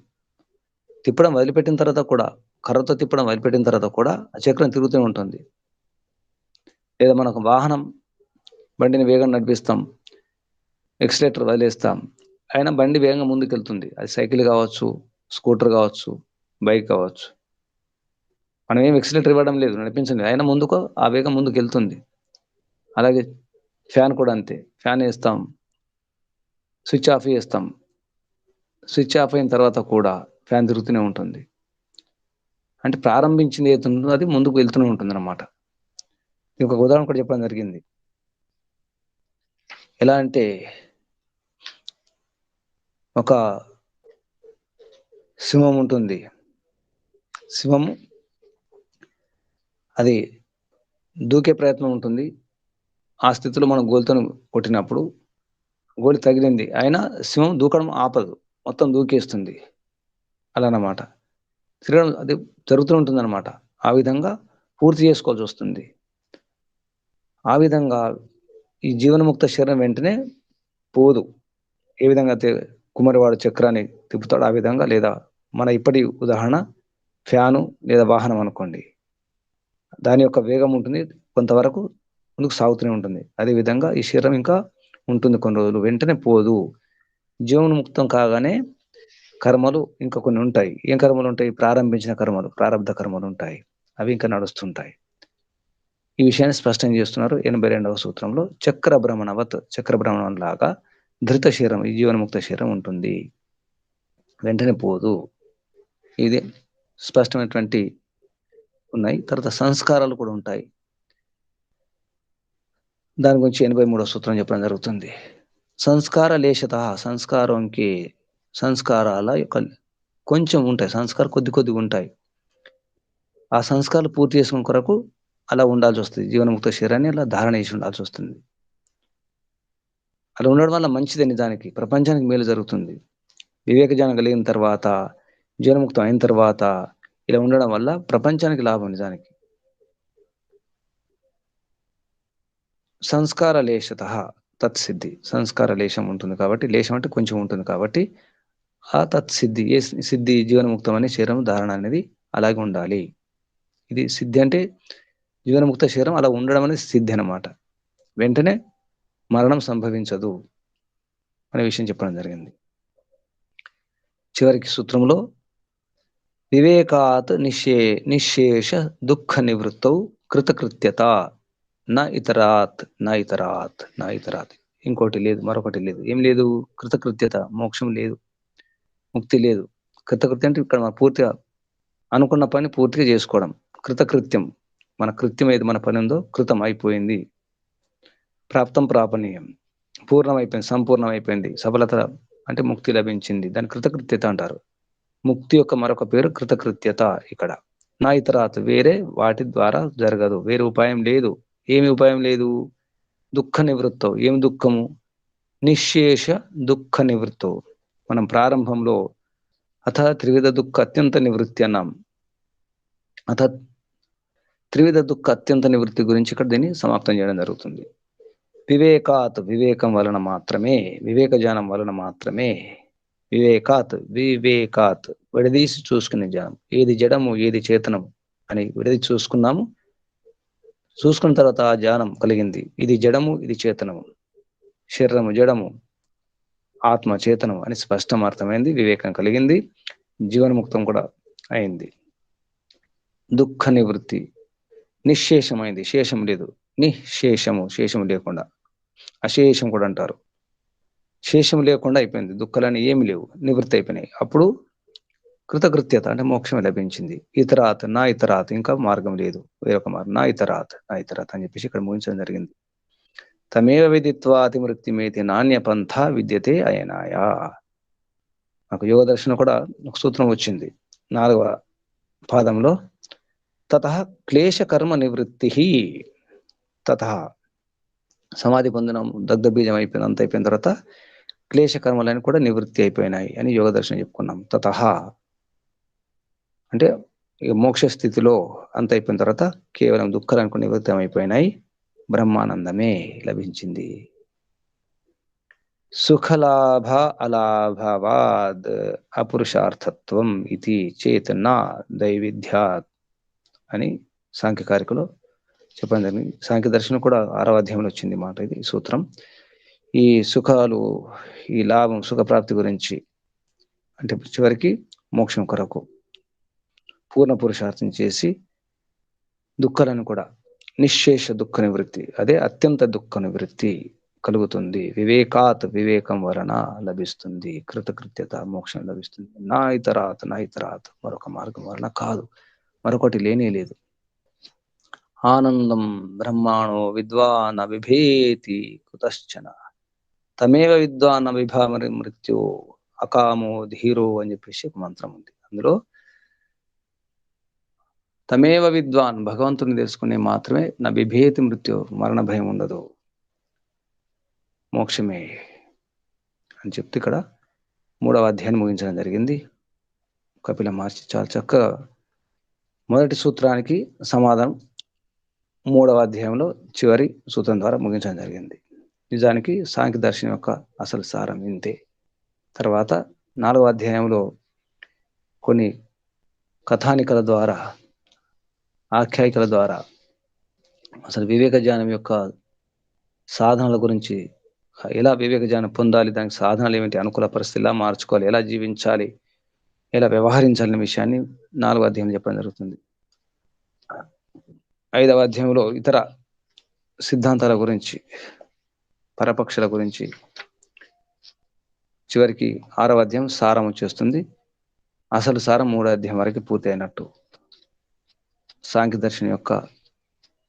తిప్పడం వదిలిపెట్టిన తర్వాత కూడా, కర్రతో తిప్పడం వదిలిపెట్టిన తర్వాత కూడా ఆ చక్రం తిరుగుతూనే ఉంటుంది. లేదా మనకు వాహనం, బండిని వేగం నడిపిస్తాం, ఎక్సిలేటర్ వదిలేస్తాం, అయినా బండి వేగంగా ముందుకెళ్తుంది. అది సైకిల్ కావచ్చు, స్కూటర్ కావచ్చు, బైక్ కావచ్చు. మనం ఏం ఎక్సిలేటర్ ఇవ్వడం లేదు, నడిపించండి, అయినా ముందుకు ఆ వేగం ముందుకు వెళ్తుంది. అలాగే ఫ్యాన్ కూడా అంతే. ఫ్యాన్ వేస్తాం, స్విచ్ ఆఫ్ చేస్తాం, స్విచ్ ఆఫ్ అయిన తర్వాత కూడా ఫ్యాన్ తిరుగుతూనే ఉంటుంది. అంటే ప్రారంభించింది ఏతుందో అది ముందుకు వెళ్తూనే ఉంటుంది అన్నమాట. ఒక ఉదాహరణ కూడా చెప్పడం జరిగింది. ఎలా అంటే, ఒక సింహం ఉంటుంది. సింహం అది దూకే ప్రయత్నం ఉంటుంది. ఆ స్థితిలో మనం గోలితోని కొట్టినప్పుడు గోలి తగిలింది. అయినా సింహం దూకడం ఆపదు. మొత్తం దూకేస్తుంది. అలా అన్నమాట. తిరగడం అది జరుగుతూ ఉంటుందన్నమాట. ఆ విధంగా పూర్తి చేసుకోవాల్సొస్తుంది. ఆ విధంగా ఈ జీవన్ముక్త శరీరం వెంటనే పోదు. ఏ విధంగా అయితే కుమ్మరివాడు చక్రాన్ని తిప్పుతాడో ఆ విధంగా, లేదా మన ఇప్పటి ఉదాహరణ ఫ్యాను లేదా వాహనం అనుకోండి. దాని యొక్క వేగం ఉంటుంది. కొంతవరకు ముందుకు సాగుతూనే ఉంటుంది. అదే విధంగా ఈ శరీరం ఇంకా ఉంటుంది కొన్ని రోజులు. వెంటనే పోదు. జీవన్ముక్తం కాగానే కర్మలు ఇంకా కొన్ని ఉంటాయి. ఏం కర్మలుంటాయి? ప్రారంభించిన కర్మలు, ప్రారబ్ధ కర్మలుంటాయి. అవి ఇంకా నడుస్తుంటాయి. ఈ విషయాన్ని స్పష్టం చేస్తున్నారు 82వ సూత్రంలో. చక్ర భ్రమణంలాగా ధృత శరీరం, ఈ జీవన్ముక్త శరీరం ఉంటుంది. వెంటనే పోదు. ఇది స్పష్టమైనటువంటి ఉన్నాయి. తర్వాత సంస్కారాలు కూడా ఉంటాయి. దాని గురించి 83వ సూత్రం చెప్పడం జరుగుతుంది. సంస్కార లేశత, సంస్కారంకి సంస్కారాల యొక్క కొంచెం ఉంటాయి. సంస్కారం కొద్ది కొద్దిగా ఉంటాయి. ఆ సంస్కారాలు పూర్తి చేసుకునే కొరకు అలా ఉండాల్సొస్తది. జీవన్ముక్త శరీరాన్ని అలా ధారణ చేసి ఉండాల్సొస్తుంది. అలా ఉండడం వల్ల మంచిదే నిజానికి. ప్రపంచానికి మేలు జరుగుతుంది. వివేక జ్ఞానం కలిగిన తర్వాత, జీవన్ముక్తం అయిన తర్వాత ఇలా ఉండడం వల్ల ప్రపంచానికి లాభం నిజానికి. సంస్కార లేశతః తత్సిద్ధి. సంస్కార లేశం ఉంటుంది కాబట్టి, లేశం అంటే కొంచెం ఉంటుంది కాబట్టి, ఆ తత్సిద్ధి సిద్ధి జీవన్ముక్తం అనే శరీరం ధారణ అనేది అలాగే ఉండాలి. ఇది సిద్ధి అంటే జీవన్ముక్త శరీరం అలా ఉండడం అనేది సిద్ధి అన్నమాట. వెంటనే మరణం సంభవించదు అనే విషయం చెప్పడం జరిగింది. చివరికి సూత్రంలో వివేకాత్ నిశ్శేష దుఃఖ నివృత్తౌ కృతకృత్యత నా ఇతరాత్. ఇంకోటి లేదు, మరొకటి లేదు. ఏం లేదు? కృతకృత్యత, మోక్షం లేదు, ముక్తి లేదు. కృతకృత్యం అంటే ఇక్కడ మనం పూర్తిగా అనుకున్న పని పూర్తిగా చేసుకోవడం. కృతకృత్యం, మన కృత్యం ఏది మన పని ఉందో కృతం అయిపోయింది. ప్రాప్తం ప్రాపణీయం, పూర్ణమైపోయింది, సంపూర్ణం అయిపోయింది. సఫలత అంటే ముక్తి లభించింది. దాన్ని కృతకృత్యత అంటారు. ముక్తి యొక్క మరొక పేరు కృతకృత్యత. ఇక్కడ నా ఇతరాత్, వేరే వాటి ద్వారా జరగదు, వేరే ఉపాయం లేదు. ఏమి ఉపాయం లేదు? దుఃఖ నివృత్తం. ఏం దుఃఖము? నిశ్శేష దుఃఖ నివృత్తం. మనం ప్రారంభంలో అథ త్రివిధ దుఃఖ అత్యంత నివృత్తి అన్నాం. అథ త్రివిధ దుఃఖ అత్యంత నివృత్తి గురించి ఇక్కడ దీన్ని సమాప్తం చేయడం జరుగుతుంది. వివేకాత్, వివేకం వలన మాత్రమే, వివేక జ్ఞానం వలన మాత్రమే. వివేకాత్ విడదీసి చూసుకునే జ్ఞానం. ఏది జడము ఏది చేతనము అని విడదీసి చూసుకున్నాము. చూసుకున్న తర్వాత ఆ జ్ఞానం కలిగింది. ఇది జడము, ఇది చేతనము. శరీరము జడము, ఆత్మ చేతనం అని స్పష్టం అర్థమైంది. వివేకం కలిగింది. జీవన్ముక్తం కూడా అయింది. దుఃఖ నివృత్తి నిశ్శేషమైంది. శేషం లేదు. నిశ్శేషము, శేషం లేకుండా. అశేషం కూడా అంటారు. శేషం లేకుండా అయిపోయింది. దుఃఖాలని ఏమి లేవు, నివృత్తి అయిపోయినాయి. అప్పుడు కృతకృత్యత అంటే మోక్షం లభించింది. ఇతరాత్ ఇంకా మార్గం లేదు, వేరొక మార్గం. నా ఇతరాత్ అని చెప్పేసి ఇక్కడ ముగించడం జరిగింది. తమేవ విదిత్వా అతిమృత్యుమేతి నాణ్య పంథ విద్యతే అయనాయ. నాకు యోగ దర్శనం కూడా ఒక సూత్రం వచ్చింది 4వ పాదంలో. తతః క్లేశ కర్మ నివృత్తి. తతః సమాధి పొందడం, దగ్ధ బీజం అయిపోయింది, అంత అయిపోయిన తర్వాత క్లేశ కర్మలని కూడా నివృత్తి అయిపోయినాయి అని యోగ దర్శనం చెప్పుకున్నాం. తతః అంటే మోక్ష స్థితిలో అంత అయిపోయిన తర్వాత కేవలం దుఃఖాలను కూడా నివృత్తం అయిపోయినాయి. బ్రహ్మానందమే లభించింది. సుఖలాభ అలాభావాద్ అపురుషార్థత్వం ఇది చేతన దైవిధ్యాత్ అని సాంఖ్యకారికలో చెప్పడం జరిగింది. సాంఖ్య దర్శనం కూడా 6వ అధ్యాయంలో వచ్చింది మాట ఇది సూత్రం. ఈ సుఖాలు, ఈ లాభం, సుఖప్రాప్తి గురించి అంటే చివరికి మోక్షం కొరకు పూర్ణ పురుషార్థం చేసి దుఃఖాలను కూడా నిశ్శేష దుఃఖ నివృత్తి, అదే అత్యంత దుఃఖ నివృత్తి కలుగుతుంది. వివేకాత్, వివేకం వలన లభిస్తుంది. కృతకృత్యత, మోక్షం లభిస్తుంది. నా ఇతరాత్ మరొక మార్గం వలన కాదు, మరొకటి లేనే లేదు. ఆనందం బ్రహ్మాణో విద్వాన్ అవిభేతి కుతశ్చన తమేవ విద్వాన్ అవిభామరి మృత్యు అకామో ధీరో అని చెప్పేసి ఒక మంత్రం ఉంది. అందులో తమేవ విద్వాన్, భగవంతుని తెలుసుకునే మాత్రమే నా బిభేతి మృత్యు, మరణ భయం ఉండదు, మోక్షమే అని చెప్తే ఇక్కడ 3వ అధ్యాయాన్ని ముగించడం జరిగింది. కపిల మహర్షి చాలా చక్కగా మొదటి సూత్రానికి సమాధానం 3వ అధ్యాయంలో చివరి సూత్రం ద్వారా ముగించడం జరిగింది. నిజానికి సాంఖ్య దర్శనం యొక్క అసలు సారం ఇంతే. తర్వాత 4వ అధ్యాయంలో కొన్ని కథానికల ద్వారా, ఆఖ్యాయికల ద్వారా అసలు వివేక జ్ఞానం యొక్క సాధనల గురించి, ఎలా వివేక జ్ఞానం పొందాలి, దానికి సాధనలు ఏమిటి, అనుకూల పరిస్థితులు ఎలా మార్చుకోవాలి, ఎలా జీవించాలి, ఎలా వ్యవహరించాలనే విషయాన్ని 4వ అధ్యాయంలో చెప్పడం జరుగుతుంది. 5వ అధ్యాయంలో ఇతర సిద్ధాంతాల గురించి, పరపక్షుల గురించి, చివరికి 6వ అధ్యాయం సారం వచ్చేస్తుంది. అసలు సారం 3వ అధ్యాయం వరకు పూర్తి అయినట్టు. సాంఖ్య దర్శనం యొక్క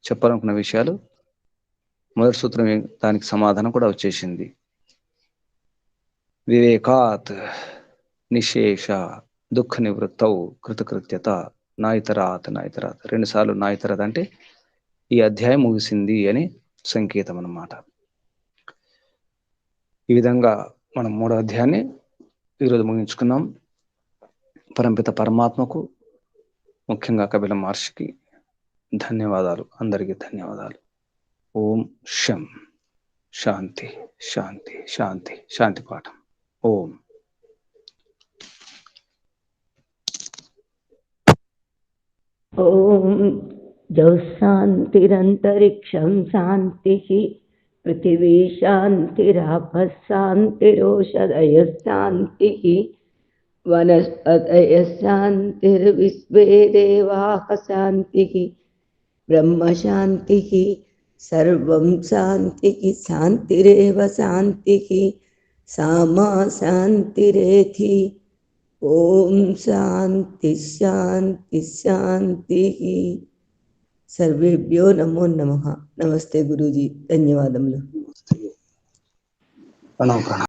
చెప్పాలనుకున్న విషయాలు మొదటి సూత్రం దానికి సమాధానం కూడా వచ్చేసింది. వివేకాత్ నిశేష దుఃఖ నివృత్తౌ కృతకృత్యత నాయితరాత్. 2 సార్లు నాయితరాత్ అంటే ఈ అధ్యాయం ముగిసింది అని సంకేతం అన్నమాట. ఈ విధంగా మనం 3వ అధ్యాయాన్ని ఈరోజు ముగించుకున్నాం. పరంపిత పరమాత్మకు, ముఖ్యంగా కపిల మహర్షికి ధన్యవాదాలు. అందరికీ ధన్యవాదాలు. ఓం శం. శాంతి శాంతి శాంతి. శాంతి పాఠం. ఓం. ఓం జౌ శాంతిరంతరిక్షం శాంతిః పృథివీ శాంతిరాపః శాంతిరోషధయః శాంతిః వనస్పతయః శాంతిర్విశ్వే దేవాః శాంతిః బ్రహ్మ శాంతిః సర్వం శాంతిః శాంతిరేవ శాంతిః సామా శాంతిరేధి. ఓం శాంతి శాంతి శాంతి. సర్వేభ్యో నమో నమః. నమస్తే గురూజీ. ధన్యవాదములు. ప్రణామం.